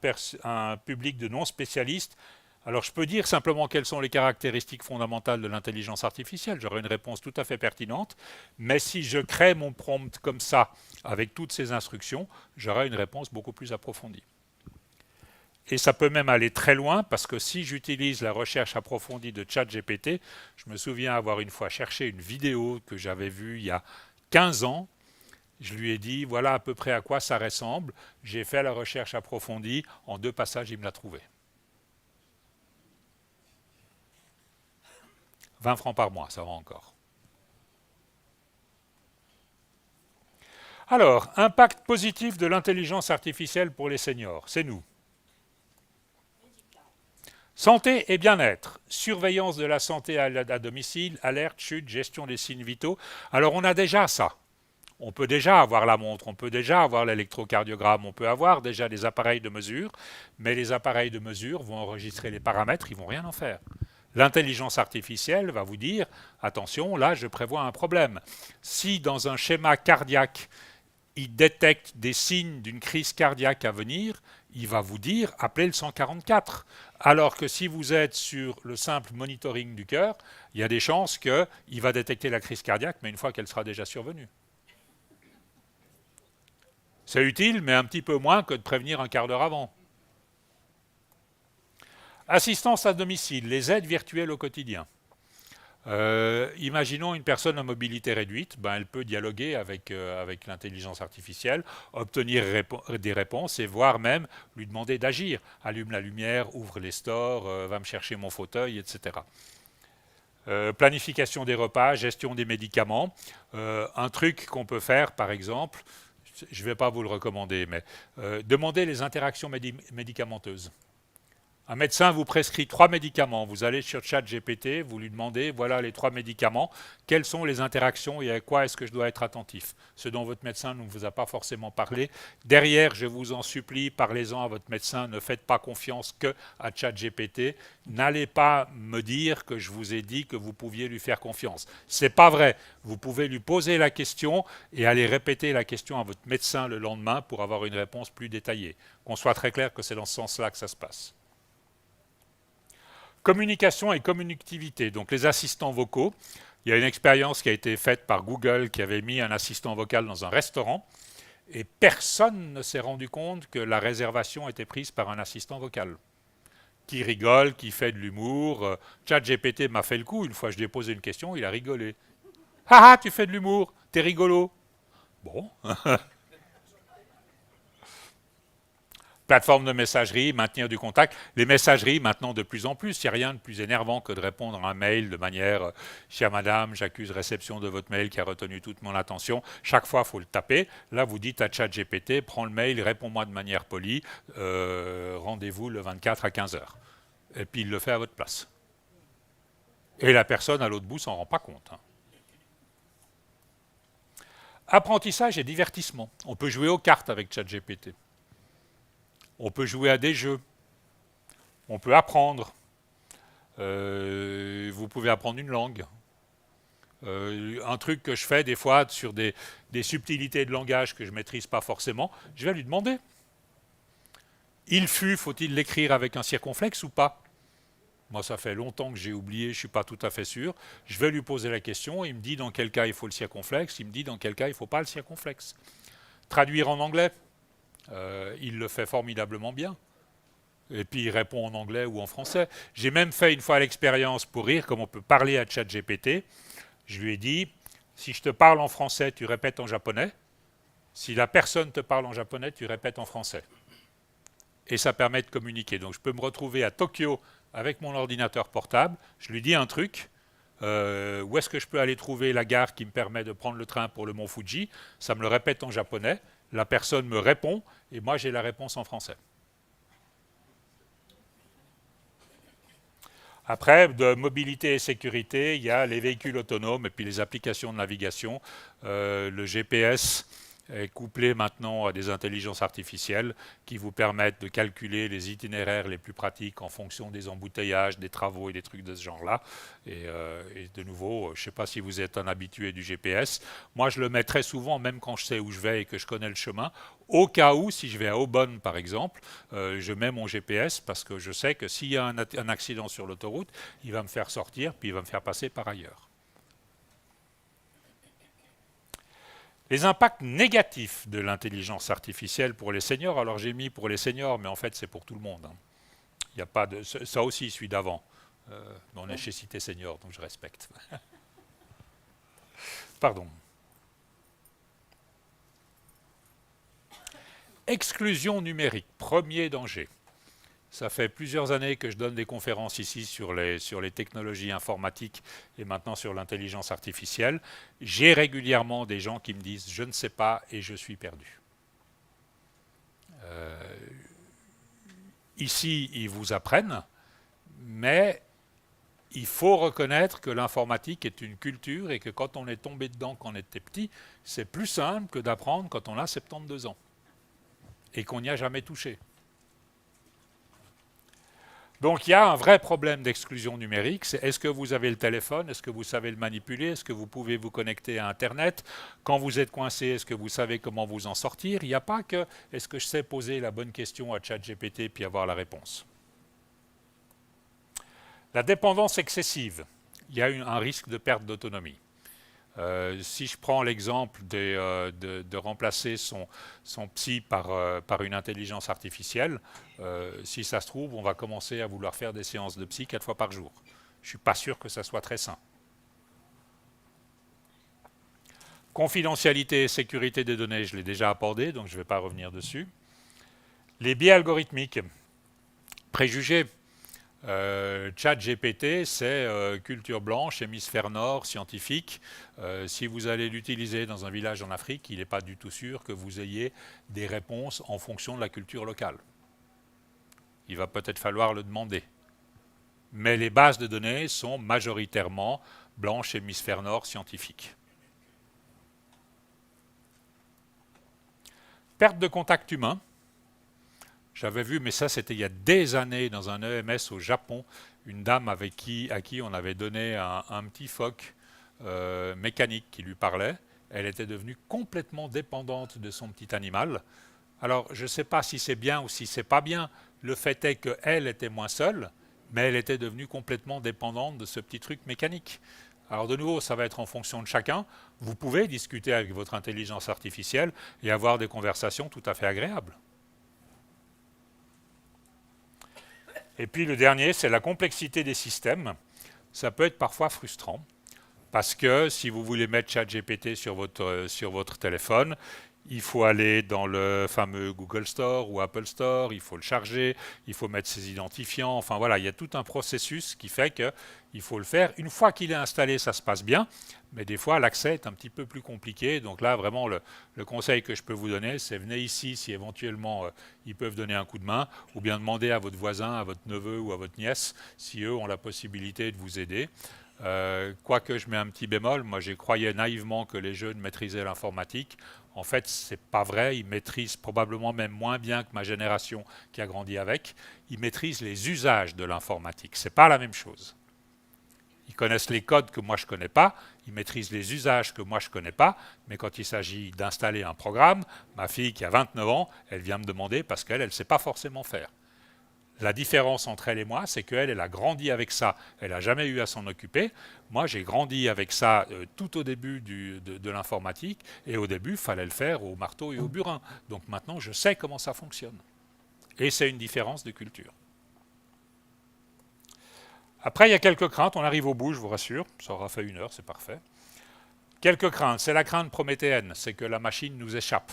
un public de non-spécialistes. Alors, je peux dire simplement quelles sont les caractéristiques fondamentales de l'intelligence artificielle. J'aurai une réponse tout à fait pertinente. Mais si je crée mon prompt comme ça, avec toutes ces instructions, j'aurai une réponse beaucoup plus approfondie. Et ça peut même aller très loin, parce que si j'utilise la recherche approfondie de ChatGPT, je me souviens avoir une fois cherché une vidéo que j'avais vue il y a 15 ans. Je lui ai dit, voilà à peu près à quoi ça ressemble. J'ai fait la recherche approfondie. En 2 passages, il me l'a trouvé. 20 francs par mois, ça va encore. Alors, impact positif de l'intelligence artificielle pour les seniors, c'est nous. Santé et bien-être, surveillance de la santé à domicile, alerte, chute, gestion des signes vitaux. Alors on a déjà ça. On peut déjà avoir la montre, on peut déjà avoir l'électrocardiogramme, on peut avoir déjà des appareils de mesure, mais les appareils de mesure vont enregistrer les paramètres, ils ne vont rien en faire. L'intelligence artificielle va vous dire, attention, là je prévois un problème. Si dans un schéma cardiaque, il détecte des signes d'une crise cardiaque à venir, il va vous dire appelez le 144. Alors que si vous êtes sur le simple monitoring du cœur, il y a des chances qu'il va détecter la crise cardiaque, mais une fois qu'elle sera déjà survenue. C'est utile, mais un petit peu moins que de prévenir un quart d'heure avant. Assistance à domicile, les aides virtuelles au quotidien. Imaginons une personne à mobilité réduite, elle peut dialoguer avec l'intelligence artificielle, obtenir des réponses et voire même lui demander d'agir. Allume la lumière, ouvre les stores, va me chercher mon fauteuil, etc. Planification des repas, gestion des médicaments. Un truc qu'on peut faire, par exemple, je ne vais pas vous le recommander, mais demander les interactions médicamenteuses. Un médecin vous prescrit 3 médicaments. Vous allez sur ChatGPT, vous lui demandez, voilà les 3 médicaments, quelles sont les interactions et à quoi est-ce que je dois être attentif. Ce dont votre médecin ne vous a pas forcément parlé. Derrière, je vous en supplie, parlez-en à votre médecin, ne faites pas confiance que à ChatGPT. N'allez pas me dire que je vous ai dit que vous pouviez lui faire confiance. C'est pas vrai. Vous pouvez lui poser la question et aller répéter la question à votre médecin le lendemain pour avoir une réponse plus détaillée. Qu'on soit très clair que c'est dans ce sens-là que ça se passe. Communication et communicativité, donc les assistants vocaux. Il y a une expérience qui a été faite par Google qui avait mis un assistant vocal dans un restaurant et personne ne s'est rendu compte que la réservation était prise par un assistant vocal. Qui rigole, qui fait de l'humour. ChatGPT m'a fait le coup, une fois je lui ai posé une question, il a rigolé. « Ah ah, tu fais de l'humour, t'es rigolo !» Bon. Plateforme de messagerie, maintenir du contact. Les messageries, maintenant, de plus en plus, il n'y a rien de plus énervant que de répondre à un mail de manière « Chère madame, j'accuse réception de votre mail qui a retenu toute mon attention. » Chaque fois, il faut le taper. Là, vous dites à ChatGPT, prends le mail, réponds-moi de manière polie, rendez-vous le 24 à 15h. Et puis, il le fait à votre place. Et la personne à l'autre bout s'en rend pas compte. Apprentissage et divertissement. On peut jouer aux cartes avec ChatGPT. On peut jouer à des jeux. On peut apprendre. Vous pouvez apprendre une langue. Un truc que je fais des fois sur des subtilités de langage que je ne maîtrise pas forcément, je vais lui demander. Il fut, faut-il l'écrire avec un circonflexe ou pas? Moi, ça fait longtemps que j'ai oublié, je ne suis pas tout à fait sûr. Je vais lui poser la question, il me dit dans quel cas il faut le circonflexe, il me dit dans quel cas il ne faut pas le circonflexe. Traduire en anglais. Il le fait formidablement bien. Et puis il répond en anglais ou en français. J'ai même fait une fois l'expérience pour rire, comme on peut parler à ChatGPT. Je lui ai dit, si je te parle en français, tu répètes en japonais. Si la personne te parle en japonais, tu répètes en français. et ça permet de communiquer. Donc je peux me retrouver à Tokyo avec mon ordinateur portable, je lui dis un truc, où est-ce que je peux aller trouver la gare qui me permet de prendre le train pour le mont Fuji, ça me le répète en japonais, la personne me répond, et moi j'ai la réponse en français. Après, de mobilité et sécurité, il y a les véhicules autonomes et puis les applications de navigation. Le GPS est couplé maintenant à des intelligences artificielles qui vous permettent de calculer les itinéraires les plus pratiques en fonction des embouteillages, des travaux et des trucs de ce genre-là. Et de nouveau, je ne sais pas si vous êtes un habitué du GPS. Moi, je le mets très souvent, même quand je sais où je vais et que je connais le chemin. Au cas où, si je vais à Aubonne, par exemple, je mets mon GPS parce que je sais que s'il y a un accident sur l'autoroute, il va me faire sortir puis il va me faire passer par ailleurs. Les impacts négatifs de l'intelligence artificielle pour les seniors, alors j'ai mis pour les seniors, mais en fait c'est pour tout le monde. Hein. Il y a pas de, ça aussi, celui d'avant. On est chez Cité Senior, donc je respecte. Pardon. Exclusion numérique, premier danger. Ça fait plusieurs années que je donne des conférences ici sur les technologies informatiques et maintenant sur l'intelligence artificielle. J'ai régulièrement des gens qui me disent « je ne sais pas et je suis perdu ». Ici, ils vous apprennent, mais il faut reconnaître que l'informatique est une culture et que quand on est tombé dedans quand on était petit, c'est plus simple que d'apprendre quand on a 72 ans et qu'on n'y a jamais touché. Donc il y a un vrai problème d'exclusion numérique, c'est est-ce que vous avez le téléphone, est-ce que vous savez le manipuler, est-ce que vous pouvez vous connecter à Internet, quand vous êtes coincé, est-ce que vous savez comment vous en sortir. Il n'y a pas que est-ce que je sais poser la bonne question à ChatGPT puis avoir la réponse. La dépendance excessive, il y a un risque de perte d'autonomie. Si je prends l'exemple de remplacer son psy par une intelligence artificielle, si ça se trouve, on va commencer à vouloir faire des séances de psy 4 fois par jour. Je ne suis pas sûr que ça soit très sain. Confidentialité et sécurité des données, je l'ai déjà abordé, donc je ne vais pas revenir dessus. Les biais algorithmiques, préjugés. ChatGPT, c'est culture blanche, hémisphère nord, scientifique. Si vous allez l'utiliser dans un village en Afrique, il n'est pas du tout sûr que vous ayez des réponses en fonction de la culture locale. Il va peut-être falloir le demander. Mais les bases de données sont majoritairement blanches, hémisphère nord, scientifique. Perte de contact humain. J'avais vu, mais ça c'était il y a des années, dans un EMS au Japon, une dame à qui on avait donné un petit phoque mécanique qui lui parlait. Elle était devenue complètement dépendante de son petit animal. Alors, je ne sais pas si c'est bien ou si c'est pas bien. Le fait est qu'elle était moins seule, mais elle était devenue complètement dépendante de ce petit truc mécanique. Alors de nouveau, ça va être en fonction de chacun. Vous pouvez discuter avec votre intelligence artificielle et avoir des conversations tout à fait agréables. Et puis le dernier, c'est la complexité des systèmes. Ça peut être parfois frustrant, parce que si vous voulez mettre ChatGPT sur votre téléphone, il faut aller dans le fameux Google Store ou Apple Store, il faut le charger, il faut mettre ses identifiants, enfin voilà, il y a tout un processus qui fait qu'il faut le faire. Une fois qu'il est installé, ça se passe bien, mais des fois l'accès est un petit peu plus compliqué. Donc là, vraiment, le conseil que je peux vous donner, c'est venez ici si éventuellement ils peuvent donner un coup de main, ou bien demander à votre voisin, à votre neveu ou à votre nièce, si eux ont la possibilité de vous aider. Quoique je mets un petit bémol, moi je croyais naïvement que les jeunes maîtrisaient l'informatique. En fait, ce n'est pas vrai, ils maîtrisent probablement même moins bien que ma génération qui a grandi avec. Ils maîtrisent les usages de l'informatique, ce n'est pas la même chose. Ils connaissent les codes que moi je ne connais pas, ils maîtrisent les usages que moi je ne connais pas, mais quand il s'agit d'installer un programme, ma fille qui a 29 ans, elle vient me demander parce qu'elle ne sait pas forcément faire. La différence entre elle et moi, c'est qu'elle, elle a grandi avec ça. Elle n'a jamais eu à s'en occuper. Moi, j'ai grandi avec ça tout au début de l'informatique. Et au début, il fallait le faire au marteau et au burin. Donc maintenant, je sais comment ça fonctionne. Et c'est une différence de culture. Après, il y a quelques craintes. On arrive au bout, je vous rassure. Ça aura fait 1 heure, c'est parfait. Quelques craintes. C'est la crainte prométhéenne. C'est que la machine nous échappe.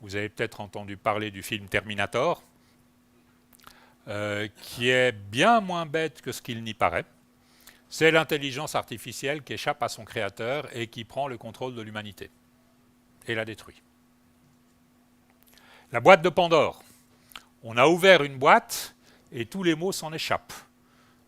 Vous avez peut-être entendu parler du film Terminator. qui est bien moins bête que ce qu'il n'y paraît. C'est l'intelligence artificielle qui échappe à son créateur et qui prend le contrôle de l'humanité et la détruit. La boîte de Pandore. On a ouvert une boîte et tous les mots s'en échappent.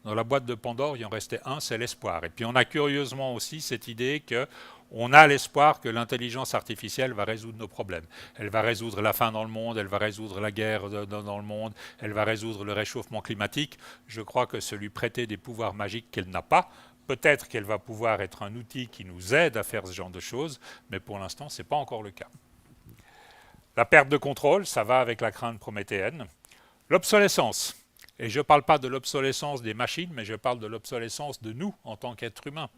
Dans la boîte de Pandore, il en restait un, c'est l'espoir. Et puis on a curieusement aussi cette idée qu'on a l'espoir que l'intelligence artificielle va résoudre nos problèmes. Elle va résoudre la faim dans le monde, elle va résoudre la guerre dans le monde, elle va résoudre le réchauffement climatique. Je crois que c'est lui prêter des pouvoirs magiques qu'elle n'a pas. Peut-être qu'elle va pouvoir être un outil qui nous aide à faire ce genre de choses, mais pour l'instant, ce n'est pas encore le cas. La perte de contrôle, ça va avec la crainte prométhéenne. L'obsolescence. Et je ne parle pas de l'obsolescence des machines, mais je parle de l'obsolescence de nous en tant qu'êtres humains.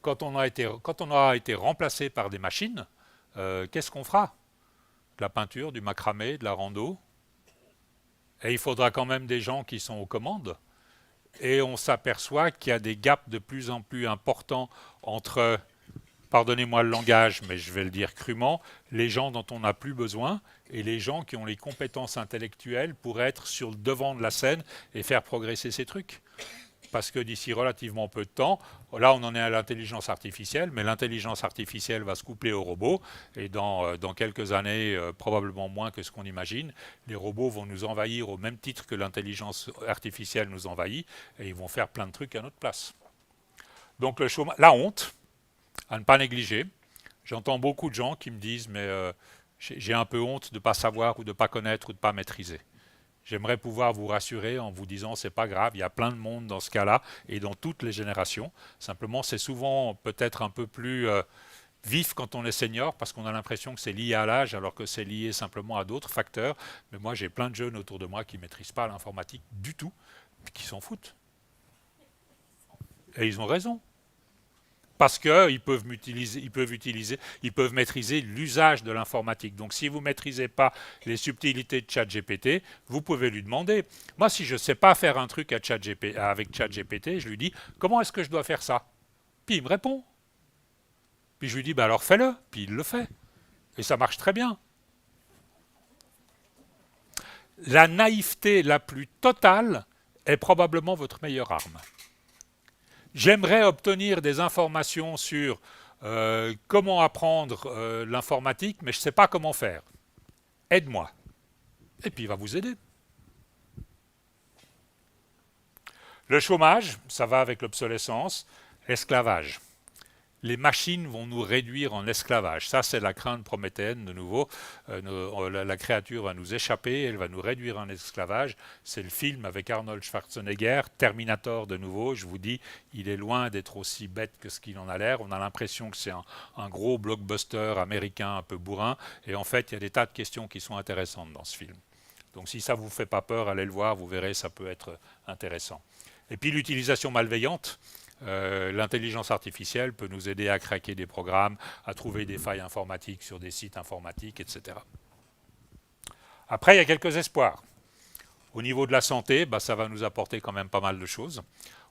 Quand on aura été remplacé par des machines, qu'est-ce qu'on fera? De la peinture, du macramé, de la rando. Et il faudra quand même des gens qui sont aux commandes. Et on s'aperçoit qu'il y a des gaps de plus en plus importants entre, pardonnez-moi le langage, mais je vais le dire crûment, les gens dont on n'a plus besoin et les gens qui ont les compétences intellectuelles pour être sur le devant de la scène et faire progresser ces trucs. Parce que d'ici relativement peu de temps, là on en est à l'intelligence artificielle, mais l'intelligence artificielle va se coupler aux robots, et dans quelques années, probablement moins que ce qu'on imagine, les robots vont nous envahir au même titre que l'intelligence artificielle nous envahit, et ils vont faire plein de trucs à notre place. Donc la honte, à ne pas négliger. J'entends beaucoup de gens qui me disent « mais j'ai un peu honte de ne pas savoir ou de ne pas connaître ou de ne pas maîtriser ». J'aimerais pouvoir vous rassurer en vous disant c'est pas grave, il y a plein de monde dans ce cas-là et dans toutes les générations. Simplement, c'est souvent peut-être un peu plus vif quand on est senior parce qu'on a l'impression que c'est lié à l'âge alors que c'est lié simplement à d'autres facteurs. Mais moi, j'ai plein de jeunes autour de moi qui ne maîtrisent pas l'informatique du tout, qui s'en foutent. Et ils ont raison. Parce qu'ils peuvent maîtriser l'usage de l'informatique. Donc si vous ne maîtrisez pas les subtilités de ChatGPT, vous pouvez lui demander. Moi, si je ne sais pas faire un truc avec ChatGPT, je lui dis « Comment est-ce que je dois faire ça ?» Puis il me répond. Puis je lui dis bah, « Alors fais-le ». Puis il le fait. Et ça marche très bien. La naïveté la plus totale est probablement votre meilleure arme. J'aimerais obtenir des informations sur comment apprendre l'informatique, mais je ne sais pas comment faire. Aide-moi. Et puis il va vous aider. Le chômage, ça va avec l'obsolescence. L'esclavage. Les machines vont nous réduire en esclavage. Ça, c'est la crainte prométhéenne de nouveau. La créature va nous échapper, elle va nous réduire en esclavage. C'est le film avec Arnold Schwarzenegger, Terminator de nouveau. Je vous dis, il est loin d'être aussi bête que ce qu'il en a l'air. On a l'impression que c'est un gros blockbuster américain un peu bourrin. Et en fait, il y a des tas de questions qui sont intéressantes dans ce film. Donc si ça ne vous fait pas peur, allez le voir, vous verrez, ça peut être intéressant. Et puis l'utilisation malveillante. L'intelligence artificielle peut nous aider à craquer des programmes, à trouver des failles informatiques sur des sites informatiques, etc. Après, il y a quelques espoirs. Au niveau de la santé, ça va nous apporter quand même pas mal de choses.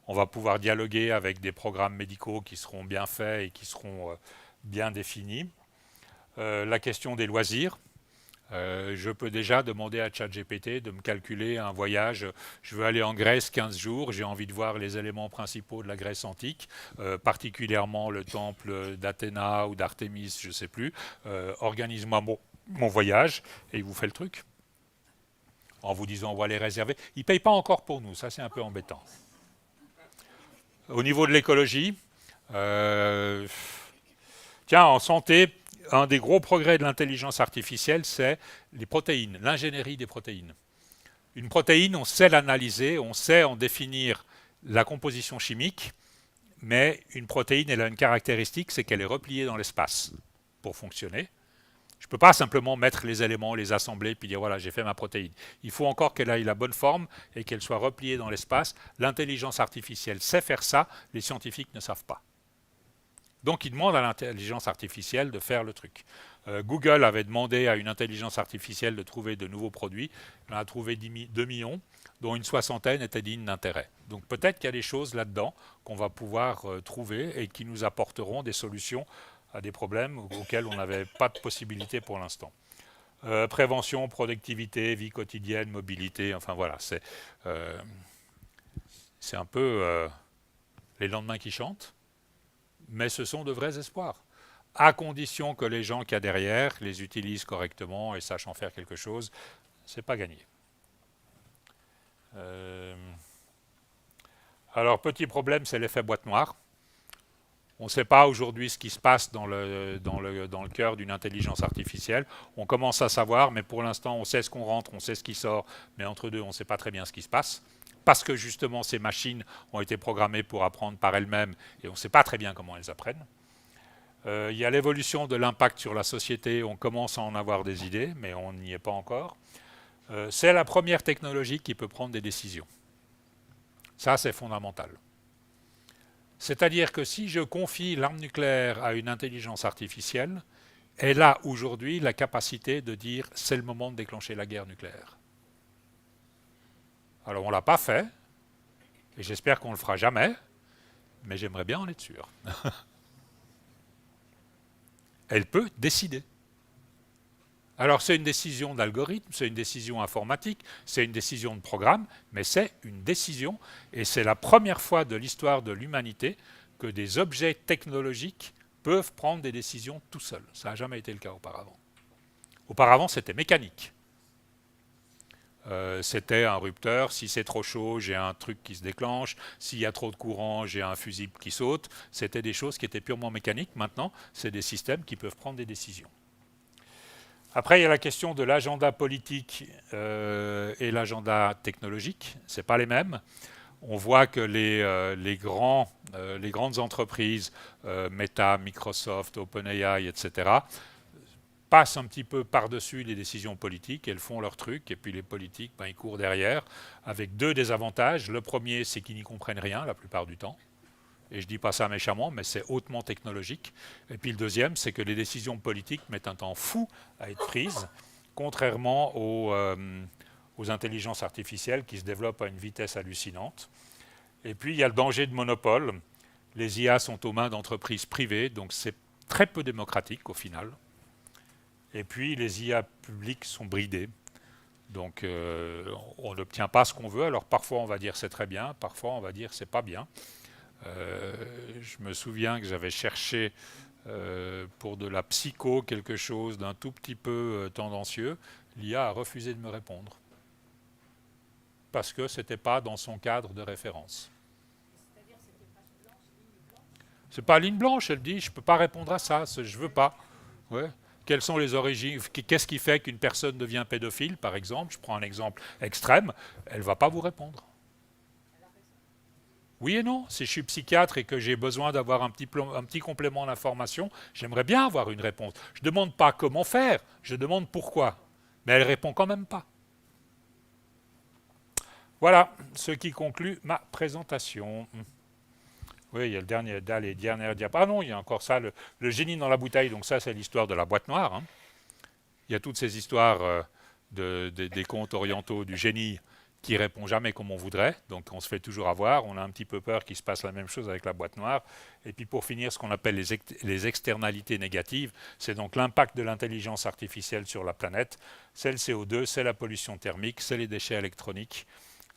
On va pouvoir dialoguer avec des programmes médicaux qui seront bien faits et qui seront bien définis. La question des loisirs. Je peux déjà demander à ChatGPT de me calculer un voyage. Je veux aller en Grèce 15 jours, j'ai envie de voir les éléments principaux de la Grèce antique, particulièrement le temple d'Athéna ou d'Artémis, je ne sais plus. Organise-moi mon voyage et il vous fait le truc. En vous disant on va les réserver. Il ne paye pas encore pour nous, ça c'est un peu embêtant. Au niveau de l'écologie, tiens, en santé, un des gros progrès de l'intelligence artificielle, c'est les protéines, l'ingénierie des protéines. Une protéine, on sait l'analyser, on sait en définir la composition chimique, mais une protéine, elle a une caractéristique, c'est qu'elle est repliée dans l'espace pour fonctionner. Je ne peux pas simplement mettre les éléments, les assembler, puis dire voilà, j'ai fait ma protéine. Il faut encore qu'elle ait la bonne forme et qu'elle soit repliée dans l'espace. L'intelligence artificielle sait faire ça, les scientifiques ne savent pas. Donc, il demande à l'intelligence artificielle de faire le truc. Google avait demandé à une intelligence artificielle de trouver de nouveaux produits. Il en a trouvé 2 millions, dont une soixantaine étaient dignes d'intérêt. Donc, peut-être qu'il y a des choses là-dedans qu'on va pouvoir trouver et qui nous apporteront des solutions à des problèmes auxquels on n'avait pas de possibilité pour l'instant. Prévention, productivité, vie quotidienne, mobilité, enfin voilà, c'est un peu les lendemains qui chantent, mais ce sont de vrais espoirs, à condition que les gens qu'il y a derrière les utilisent correctement et sachent en faire quelque chose. C'est pas gagné. Alors, petit problème, c'est l'effet boîte noire. On ne sait pas aujourd'hui ce qui se passe dans le cœur d'une intelligence artificielle. On commence à savoir, mais pour l'instant, on sait ce qu'on rentre, on sait ce qui sort, mais entre deux, on ne sait pas très bien ce qui se passe. Parce que justement, ces machines ont été programmées pour apprendre par elles-mêmes et on ne sait pas très bien comment elles apprennent. Il y a l'évolution de l'impact sur la société. On commence à en avoir des idées, mais on n'y est pas encore. C'est la première technologie qui peut prendre des décisions. Ça, c'est fondamental. C'est-à-dire que si je confie l'arme nucléaire à une intelligence artificielle, elle a aujourd'hui la capacité de dire « c'est le moment de déclencher la guerre nucléaire ». Alors on ne l'a pas fait, et j'espère qu'on ne le fera jamais, mais j'aimerais bien en être sûr. Elle peut décider. Alors c'est une décision d'algorithme, c'est une décision informatique, c'est une décision de programme, mais c'est une décision, et c'est la première fois de l'histoire de l'humanité que des objets technologiques peuvent prendre des décisions tout seuls. Ça n'a jamais été le cas auparavant. Auparavant, c'était mécanique. C'était un rupteur, si c'est trop chaud, j'ai un truc qui se déclenche, s'il y a trop de courant, j'ai un fusible qui saute. C'était des choses qui étaient purement mécaniques. Maintenant, c'est des systèmes qui peuvent prendre des décisions. Après, il y a la question de l'agenda politique et l'agenda technologique. Ce n'est pas les mêmes. On voit que les grandes entreprises, Meta, Microsoft, OpenAI, etc., passent un petit peu par-dessus les décisions politiques, elles font leur truc, et puis les politiques, ils courent derrière, avec deux désavantages. Le premier, c'est qu'ils n'y comprennent rien la plupart du temps. Et je ne dis pas ça méchamment, mais c'est hautement technologique. Et puis le deuxième, c'est que les décisions politiques mettent un temps fou à être prises, contrairement aux intelligences artificielles qui se développent à une vitesse hallucinante. Et puis il y a le danger de monopole. Les IA sont aux mains d'entreprises privées, donc c'est très peu démocratique au final. Et puis les IA publiques sont bridées. Donc on n'obtient pas ce qu'on veut. Alors parfois on va dire c'est très bien, parfois on va dire c'est pas bien. Je me souviens que j'avais cherché pour de la psycho quelque chose d'un tout petit peu tendancieux. L'IA a refusé de me répondre parce que ce n'était pas dans son cadre de référence. C'est pas ligne blanche, elle dit je ne peux pas répondre à ça, je ne veux pas. Ouais. Quelles sont les origines? Qu'est-ce qui fait qu'une personne devient pédophile, par exemple? Je prends un exemple extrême, elle ne va pas vous répondre. Oui et non. Si je suis psychiatre et que j'ai besoin d'avoir un petit complément d'information, j'aimerais bien avoir une réponse. Je ne demande pas comment faire, je demande pourquoi. Mais elle ne répond quand même pas. Voilà ce qui conclut ma présentation. Oui, il y a les dernières diapos. Ah non, il y a encore ça, le génie dans la bouteille. Donc ça, c'est l'histoire de la boîte noire. Hein. Il y a toutes ces histoires des contes orientaux du génie qui ne répond jamais comme on voudrait, donc on se fait toujours avoir, on a un petit peu peur qu'il se passe la même chose avec la boîte noire. Et puis pour finir, ce qu'on appelle les externalités négatives, c'est donc l'impact de l'intelligence artificielle sur la planète, c'est le CO2, c'est la pollution thermique, c'est les déchets électroniques,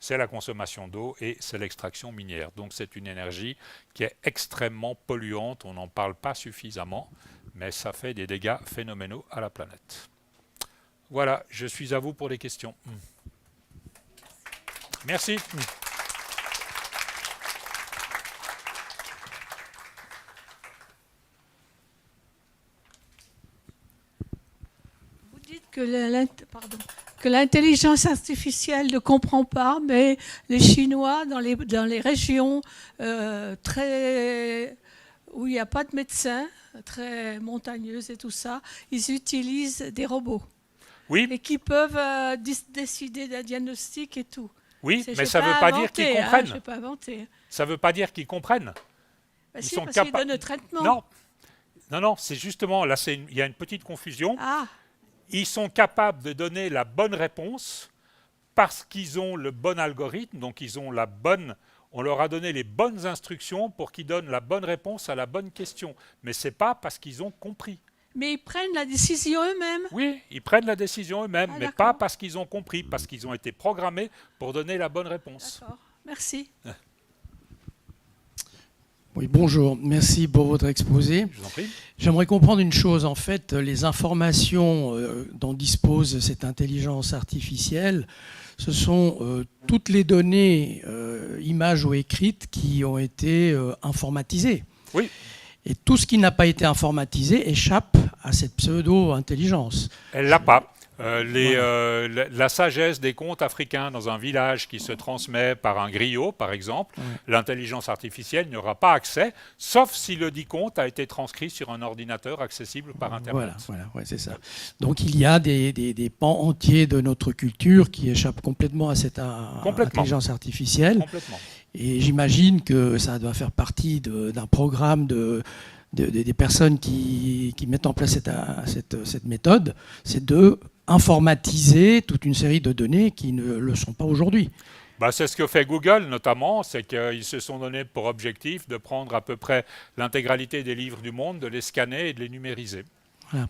c'est la consommation d'eau et c'est l'extraction minière. Donc c'est une énergie qui est extrêmement polluante, on n'en parle pas suffisamment, mais ça fait des dégâts phénoménaux à la planète. Voilà, je suis à vous pour les questions. Merci. Vous dites que l'intelligence artificielle ne comprend pas, mais les Chinois, dans les régions très où il n'y a pas de médecins, très montagneuses et tout ça, ils utilisent des robots. Oui. Et qui peuvent décider d'un diagnostic et tout. Oui, mais ça ne veut pas dire qu'ils comprennent. Je n'ai pas inventé. Ça ne veut pas dire qu'ils comprennent. Ils sont parce qu'ils donnent le traitement. Non, c'est justement, là il y a une petite confusion. Ah. Ils sont capables de donner la bonne réponse parce qu'ils ont le bon algorithme, donc on leur a donné les bonnes instructions pour qu'ils donnent la bonne réponse à la bonne question. Mais ce n'est pas parce qu'ils ont compris. Mais ils prennent la décision eux-mêmes. Oui, ils prennent la décision eux-mêmes, Ah, mais d'accord. pas parce qu'ils ont compris, parce qu'ils ont été programmés pour donner la bonne réponse. D'accord, merci. Oui, bonjour. Merci pour votre exposé. Je vous en prie. J'aimerais comprendre une chose. En fait, les informations dont dispose cette intelligence artificielle, ce sont toutes les données, images ou écrites, qui ont été informatisées. Oui. Et tout ce qui n'a pas été informatisé échappe à cette pseudo-intelligence. Elle l'a pas. La sagesse des contes africains dans un village qui se transmet par un griot, par exemple, l'intelligence artificielle n'y aura pas accès, sauf si le dit conte a été transcrit sur un ordinateur accessible par Internet. Voilà, ouais, c'est ça. Donc il y a des pans entiers de notre culture qui échappent complètement à cette intelligence artificielle. Complètement. Et j'imagine que ça doit faire partie d'un programme des personnes qui mettent en place cette méthode, c'est de informatiser toute une série de données qui ne le sont pas aujourd'hui. C'est ce que fait Google notamment, c'est qu'ils se sont donné pour objectif de prendre à peu près l'intégralité des livres du monde, de les scanner et de les numériser. Voilà.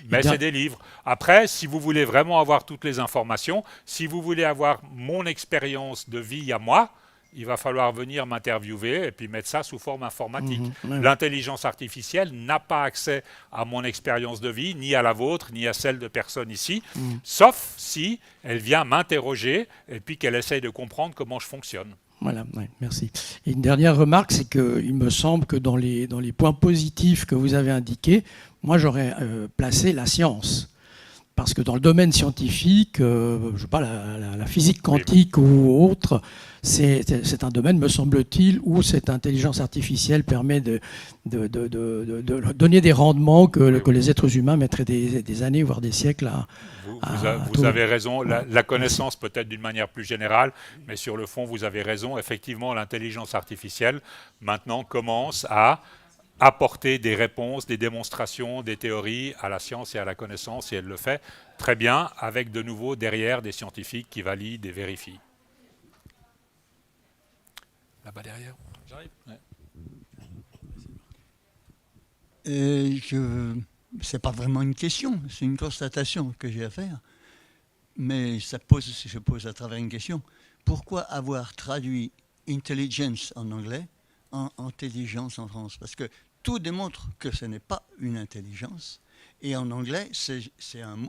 Mais c'est des livres. Après, si vous voulez vraiment avoir toutes les informations, si vous voulez avoir mon expérience de vie à moi, il va falloir venir m'interviewer et puis mettre ça sous forme informatique. L'intelligence artificielle n'a pas accès à mon expérience de vie, ni à la vôtre, ni à celle de personnes ici, sauf si elle vient m'interroger et puis qu'elle essaye de comprendre comment je fonctionne. Voilà, ouais, merci. Et une dernière remarque, c'est qu'il me semble que dans les points positifs que vous avez indiqués, moi j'aurais placé la science. Parce que dans le domaine scientifique, je sais pas, la physique quantique ou autre, c'est un domaine, me semble-t-il, où cette intelligence artificielle permet de donner des rendements que les êtres humains mettraient des années, voire des siècles à vous avez raison. La connaissance peut-être d'une manière plus générale, mais sur le fond, vous avez raison. Effectivement, l'intelligence artificielle, maintenant, commence à apporter des réponses, des démonstrations, des théories à la science et à la connaissance, et elle le fait très bien, avec de nouveau derrière des scientifiques qui valident et vérifient. Là-bas derrière. J'arrive. C'est pas vraiment une question, c'est une constatation que j'ai à faire, mais je pose à travers une question. Pourquoi avoir traduit intelligence en anglais en intelligence en France? Parce que tout démontre que ce n'est pas une intelligence. Et en anglais, c'est un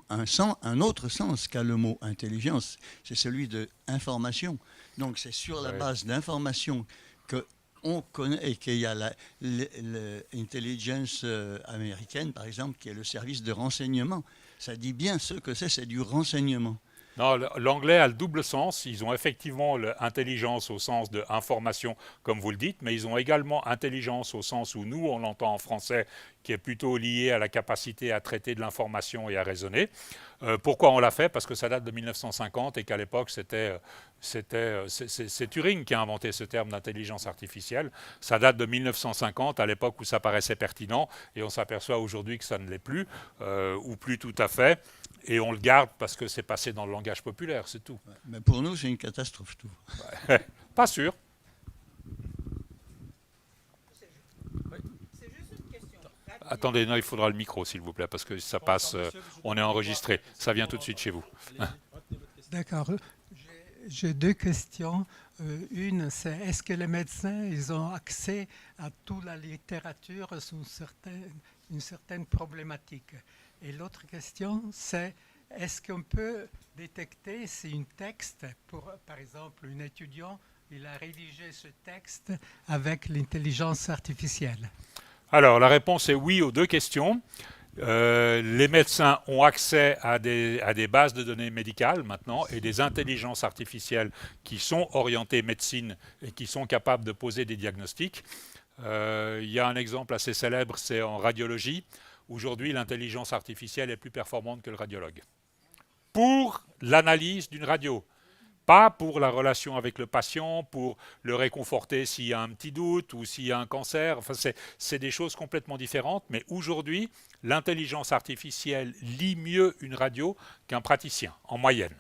autre sens qu'a le mot intelligence. C'est celui de information. Donc c'est sur la base d'information qu'on connaît et qu'il y a l'intelligence américaine, par exemple, qui est le service de renseignement. Ça dit bien ce que c'est du renseignement. Non, l'anglais a le double sens. Ils ont effectivement l'intelligence au sens de information, comme vous le dites, mais ils ont également intelligence au sens où nous, on l'entend en français, qui est plutôt lié à la capacité à traiter de l'information et à raisonner. Pourquoi on l'a fait? Parce que ça date de 1950 et qu'à l'époque, c'est Turing qui a inventé ce terme d'intelligence artificielle. Ça date de 1950, à l'époque où ça paraissait pertinent, et on s'aperçoit aujourd'hui que ça ne l'est plus, ou plus tout à fait. Et on le garde parce que c'est passé dans le langage populaire, c'est tout. Mais pour nous, c'est une catastrophe, tout. Pas sûr. C'est juste une question. Attendez, non, il faudra le micro, s'il vous plaît, parce que ça passe, on est enregistré. Ça vient tout de suite chez vous. D'accord. J'ai deux questions. Une, c'est est-ce que les médecins ils ont accès à toute la littérature sur une certaine problématique? Et l'autre question, c'est est-ce qu'on peut détecter si un texte, par exemple, un étudiant, il a rédigé ce texte avec l'intelligence artificielle? Alors, la réponse est oui aux deux questions. Les médecins ont accès à des bases de données médicales maintenant et des intelligences artificielles qui sont orientées médecine et qui sont capables de poser des diagnostics. Il y a un exemple assez célèbre, c'est en radiologie. Aujourd'hui, l'intelligence artificielle est plus performante que le radiologue. Pour l'analyse d'une radio, pas pour la relation avec le patient, pour le réconforter s'il y a un petit doute ou s'il y a un cancer. Enfin, c'est des choses complètement différentes. Mais aujourd'hui, l'intelligence artificielle lit mieux une radio qu'un praticien, en moyenne.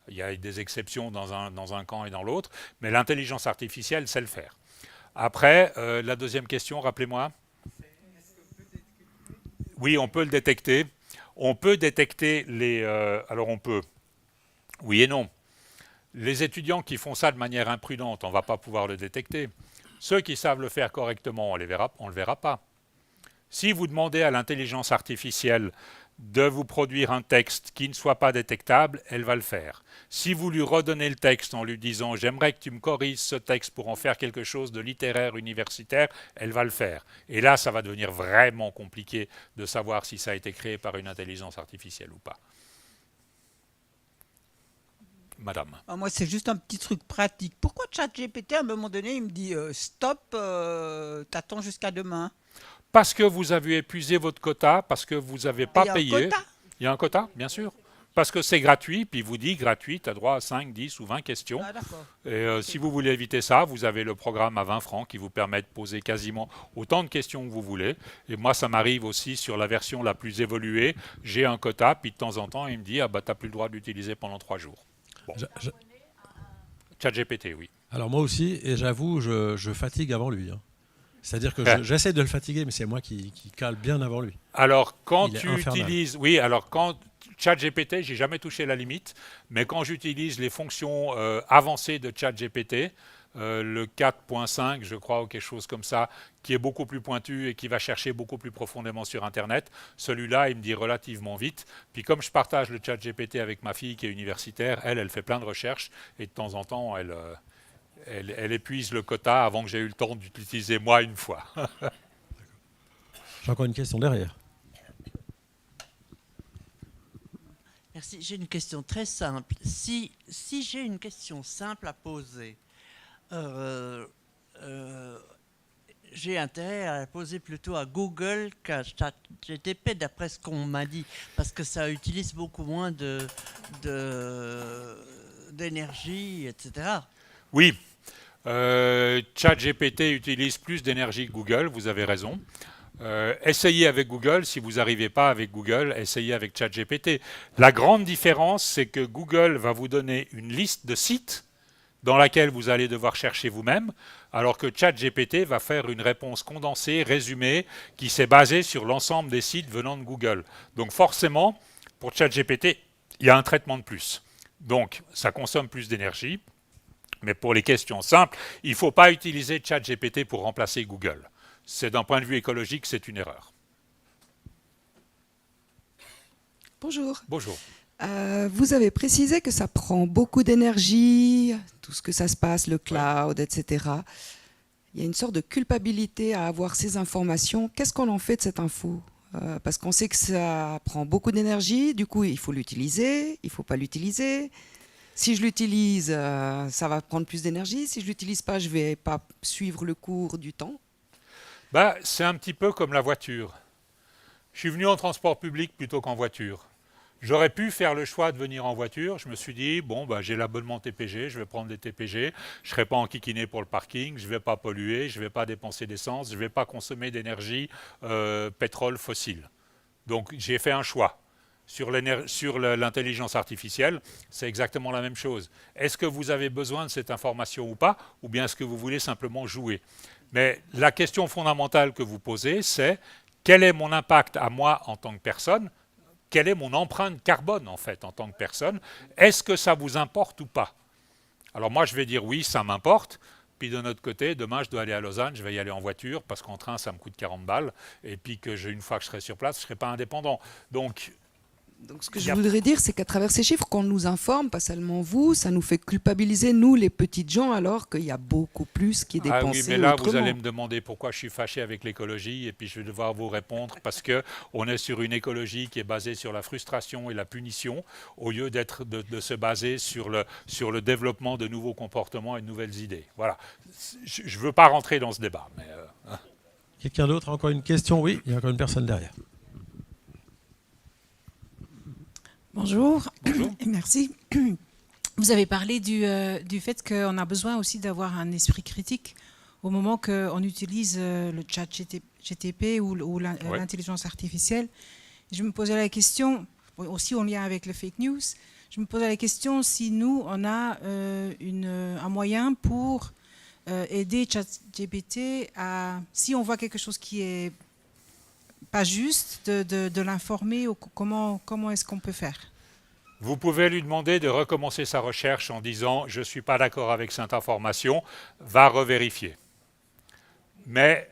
Il y a des exceptions dans un camp et dans l'autre, mais l'intelligence artificielle sait le faire. Après, la deuxième question, rappelez-moi. Oui, on peut le détecter. On peut détecter les... alors on peut... Oui et non. Les étudiants qui font ça de manière imprudente, on ne va pas pouvoir le détecter. Ceux qui savent le faire correctement, on ne le verra pas. Si vous demandez à l'intelligence artificielle de vous produire un texte qui ne soit pas détectable, elle va le faire. Si vous lui redonnez le texte en lui disant « j'aimerais que tu me corriges ce texte pour en faire quelque chose de littéraire universitaire », elle va le faire. Et là, ça va devenir vraiment compliqué de savoir si ça a été créé par une intelligence artificielle ou pas. Madame. Ah, moi, c'est juste un petit truc pratique. Pourquoi ChatGPT, à un moment donné, il me dit stop, t'attends jusqu'à demain? Parce que vous avez épuisé votre quota, parce que vous n'avez pas payé. Il y a un quota, bien sûr. Parce que c'est gratuit, puis il vous dit gratuit, tu as droit à 5, 10 ou 20 questions. Ah, d'accord. Et si vous voulez éviter ça, vous avez le programme à 20 francs qui vous permet de poser quasiment autant de questions que vous voulez. Et moi, ça m'arrive aussi sur la version la plus évoluée. J'ai un quota, puis de temps en temps, il me dit « ah bah, tu n'as plus le droit de l'utiliser pendant 3 jours ». Bon. ChatGPT, oui. Alors moi aussi, et j'avoue, je fatigue avant lui. Hein. C'est-à-dire que j'essaie de le fatiguer, mais c'est moi qui cale bien avant lui. Alors quand tu utilises... Oui, alors quand... ChatGPT, j'ai jamais touché la limite, mais quand j'utilise les fonctions avancées de ChatGPT, le 4.5, je crois, ou quelque chose comme ça, qui est beaucoup plus pointu et qui va chercher beaucoup plus profondément sur Internet, celui-là, il me dit relativement vite. Puis comme je partage le ChatGPT avec ma fille qui est universitaire, elle fait plein de recherches et de temps en temps, elle épuise le quota avant que j'ai eu le temps d'utiliser moi une fois. J'ai encore une question derrière. Merci. J'ai une question très simple. Si j'ai une question simple à poser, j'ai intérêt à la poser plutôt à Google qu'à ChatGPT, d'après ce qu'on m'a dit, parce que ça utilise beaucoup moins d'énergie, etc. Oui. ChatGPT utilise plus d'énergie que Google, vous avez raison. Essayez avec Google, si vous n'arrivez pas avec Google, essayez avec ChatGPT. La grande différence, c'est que Google va vous donner une liste de sites dans laquelle vous allez devoir chercher vous-même, alors que ChatGPT va faire une réponse condensée, résumée, qui s'est basée sur l'ensemble des sites venant de Google. Donc forcément, pour ChatGPT, il y a un traitement de plus. Donc ça consomme plus d'énergie, mais pour les questions simples, il ne faut pas utiliser ChatGPT pour remplacer Google. C'est d'un point de vue écologique, c'est une erreur. Bonjour. Bonjour. Vous avez précisé que ça prend beaucoup d'énergie, tout ce que ça se passe, le cloud, etc. Il y a une sorte de culpabilité à avoir ces informations. Qu'est-ce qu'on en fait de cette info? Parce qu'on sait que ça prend beaucoup d'énergie, du coup il faut l'utiliser, il ne faut pas l'utiliser. Si je l'utilise, ça va prendre plus d'énergie. Si je ne l'utilise pas, je ne vais pas suivre le cours du temps. Bah, c'est un petit peu comme la voiture. Je suis venu en transport public plutôt qu'en voiture. J'aurais pu faire le choix de venir en voiture. Je me suis dit, bon, bah, j'ai l'abonnement TPG, je vais prendre des TPG. Je ne serai pas enquiquiné pour le parking, je ne vais pas polluer, je ne vais pas dépenser d'essence, je ne vais pas consommer d'énergie pétrole fossile. Donc j'ai fait un choix. Sur l'intelligence artificielle, c'est exactement la même chose. Est-ce que vous avez besoin de cette information ou pas, ou bien est-ce que vous voulez simplement jouer? Mais la question fondamentale que vous posez, c'est quel est mon impact à moi en tant que personne? Quelle est mon empreinte carbone en fait en tant que personne? Est-ce que ça vous importe ou pas? Alors moi je vais dire oui, ça m'importe. Puis de notre côté, demain je dois aller à Lausanne, je vais y aller en voiture parce qu'en train ça me coûte 40 balles. Et puis une fois que je serai sur place, je ne serai pas indépendant. Donc ce que je voudrais dire, c'est qu'à travers ces chiffres, qu'on nous informe, pas seulement vous, ça nous fait culpabiliser, nous, les petites gens, alors qu'il y a beaucoup plus qui est dépensé autrement. Ah oui, mais là, vous allez me demander pourquoi je suis fâché avec l'écologie, et puis je vais devoir vous répondre, parce qu'on est sur une écologie qui est basée sur la frustration et la punition, au lieu de se baser sur le développement de nouveaux comportements et de nouvelles idées. Voilà. Je ne veux pas rentrer dans ce débat. Mais Quelqu'un d'autre a encore une question? Oui, il y a encore une personne derrière. Bonjour. Bonjour. Merci. Vous avez parlé du fait qu'on a besoin aussi d'avoir un esprit critique au moment qu'on utilise le chat GTP ou l'intelligence artificielle. Je me posais la question, aussi en lien avec le fake news, je me posais la question si nous, on a un moyen pour aider ChatGPT à, si on voit quelque chose qui est pas juste, de l'informer ou comment est-ce qu'on peut faire? Vous pouvez lui demander de recommencer sa recherche en disant « je ne suis pas d'accord avec cette information, va revérifier ». Mais,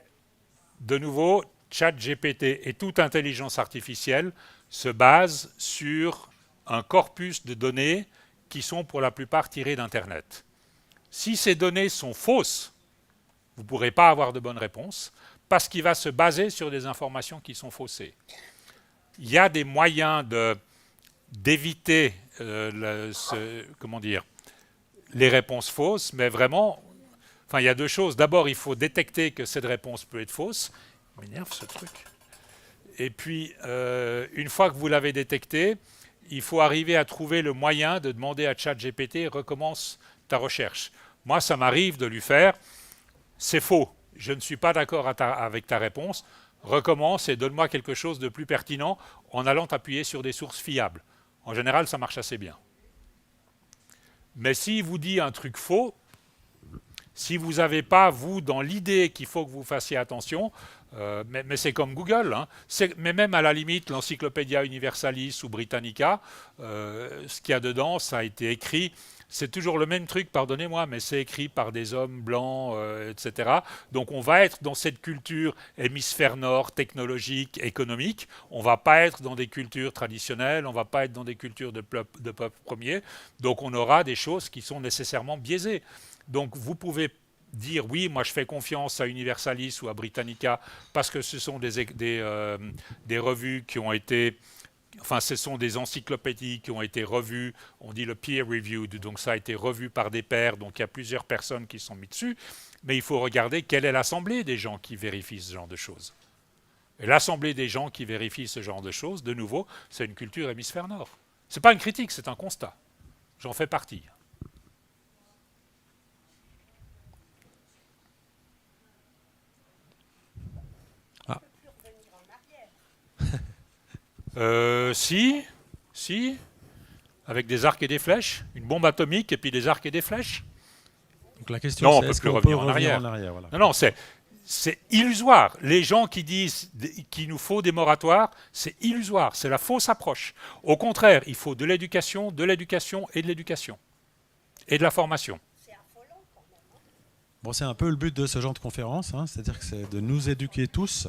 de nouveau, ChatGPT et toute intelligence artificielle se basent sur un corpus de données qui sont pour la plupart tirées d'Internet. Si ces données sont fausses, vous ne pourrez pas avoir de bonnes réponses parce qu'il va se baser sur des informations qui sont faussées. Il y a des moyens d'éviter les réponses fausses, mais vraiment, il y a deux choses. D'abord, il faut détecter que cette réponse peut être fausse. Il m'énerve ce truc. Et puis, une fois que vous l'avez détecté, il faut arriver à trouver le moyen de demander à ChatGPT « recommence ta recherche ». Moi, ça m'arrive de lui faire « c'est faux, je ne suis pas d'accord avec ta réponse, recommence et donne-moi quelque chose de plus pertinent en allant t'appuyer sur des sources fiables ». En général, ça marche assez bien. Mais s'il vous dit un truc faux, si vous n'avez pas, vous, dans l'idée qu'il faut que vous fassiez attention, mais c'est comme Google, hein, mais même à la limite, l'Encyclopédia Universalis ou Britannica, ce qu'il y a dedans, ça a été écrit, c'est toujours le même truc, pardonnez-moi, mais c'est écrit par des hommes blancs, etc. Donc on va être dans cette culture hémisphère nord, technologique, économique, on ne va pas être dans des cultures traditionnelles, on ne va pas être dans des cultures de peuple premier, donc on aura des choses qui sont nécessairement biaisées. Donc vous pouvez dire oui, moi je fais confiance à Universalis ou à Britannica parce que ce sont des revues qui ont été, ce sont des encyclopédies qui ont été revues, on dit le peer-reviewed, donc ça a été revu par des pairs, donc il y a plusieurs personnes qui sont mises dessus, mais il faut regarder quelle est l'assemblée des gens qui vérifient ce genre de choses. Et l'assemblée des gens qui vérifient ce genre de choses, de nouveau, c'est une culture hémisphère nord. Ce n'est pas une critique, c'est un constat. J'en fais partie. Si, avec des arcs et des flèches, une bombe atomique et puis des arcs et des flèches. Donc la question, non, on c'est ne peut est-ce plus qu'on revenir peut en arrière. Voilà. Non, c'est illusoire. Les gens qui disent qu'il nous faut des moratoires, c'est illusoire, c'est la fausse approche. Au contraire, il faut de l'éducation et de l'éducation. Et de la formation. Bon, c'est un peu le but de ce genre de conférence, hein, c'est-à-dire que c'est de nous éduquer tous.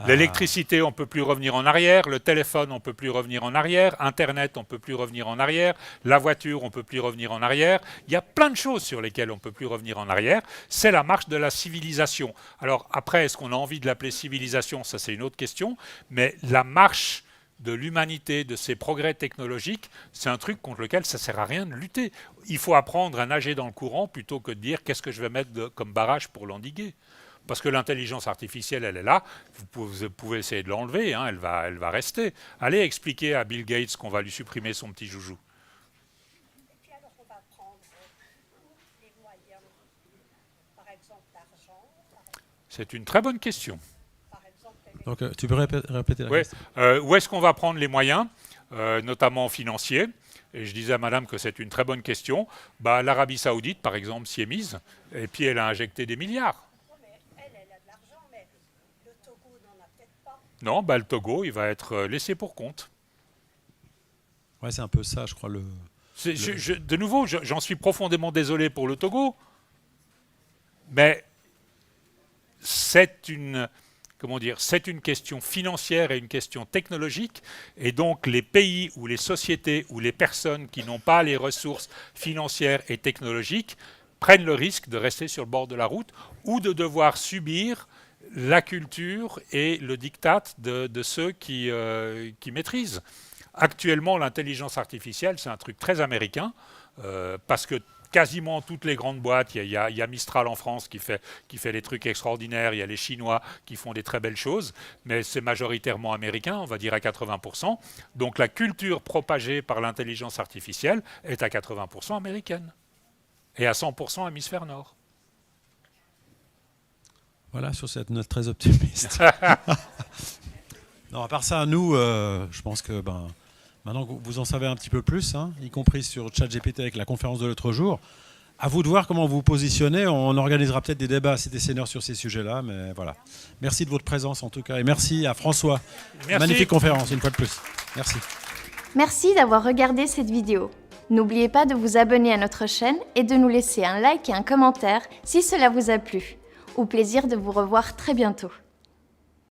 L'électricité, on ne peut plus revenir en arrière. Le téléphone, on ne peut plus revenir en arrière. Internet, on ne peut plus revenir en arrière. La voiture, on ne peut plus revenir en arrière. Il y a plein de choses sur lesquelles on ne peut plus revenir en arrière. C'est la marche de la civilisation. Alors après, est-ce qu'on a envie de l'appeler civilisation? Ça, c'est une autre question. Mais la marche de l'humanité, de ses progrès technologiques, c'est un truc contre lequel ça ne sert à rien de lutter. Il faut apprendre à nager dans le courant plutôt que de dire qu'est-ce que je vais mettre comme barrage pour l'endiguer. Parce que l'intelligence artificielle, elle est là, vous pouvez essayer de l'enlever, hein, elle va rester. Allez expliquer à Bill Gates qu'on va lui supprimer son petit joujou. Et puis alors on va prendre les moyens, par exemple d'argent. C'est une très bonne question. Donc tu peux répéter la question. Où est-ce qu'on va prendre les moyens, notamment financiers? Et je disais à madame que c'est une très bonne question. L'Arabie Saoudite, par exemple, s'y est mise, et puis elle a injecté des milliards. Non, le Togo, il va être laissé pour compte. Ouais, c'est un peu ça, je crois. De nouveau, j'en suis profondément désolé pour le Togo, mais c'est une question financière et une question technologique, et donc les pays ou les sociétés ou les personnes qui n'ont pas les ressources financières et technologiques prennent le risque de rester sur le bord de la route ou de devoir subir la culture et le diktat de ceux qui maîtrisent. Actuellement, l'intelligence artificielle, c'est un truc très américain, parce que quasiment toutes les grandes boîtes, il y a Mistral en France qui fait des trucs extraordinaires, il y a les Chinois qui font des très belles choses, mais c'est majoritairement américain, on va dire à 80%. Donc la culture propagée par l'intelligence artificielle est à 80% américaine et à 100% hémisphère nord. Voilà, sur cette note très optimiste. Non, à part ça, nous, je pense que maintenant que vous en savez un petit peu plus, hein, y compris sur ChatGPT avec la conférence de l'autre jour, À vous de voir comment vous vous positionnez. On organisera peut-être des débats à Cité Senior sur ces sujets-là, mais voilà. Merci de votre présence en tout cas, et merci à François. Merci. Magnifique conférence, une fois de plus. Merci. Merci d'avoir regardé cette vidéo. N'oubliez pas de vous abonner à notre chaîne et de nous laisser un like et un commentaire si cela vous a plu. Au plaisir de vous revoir très bientôt.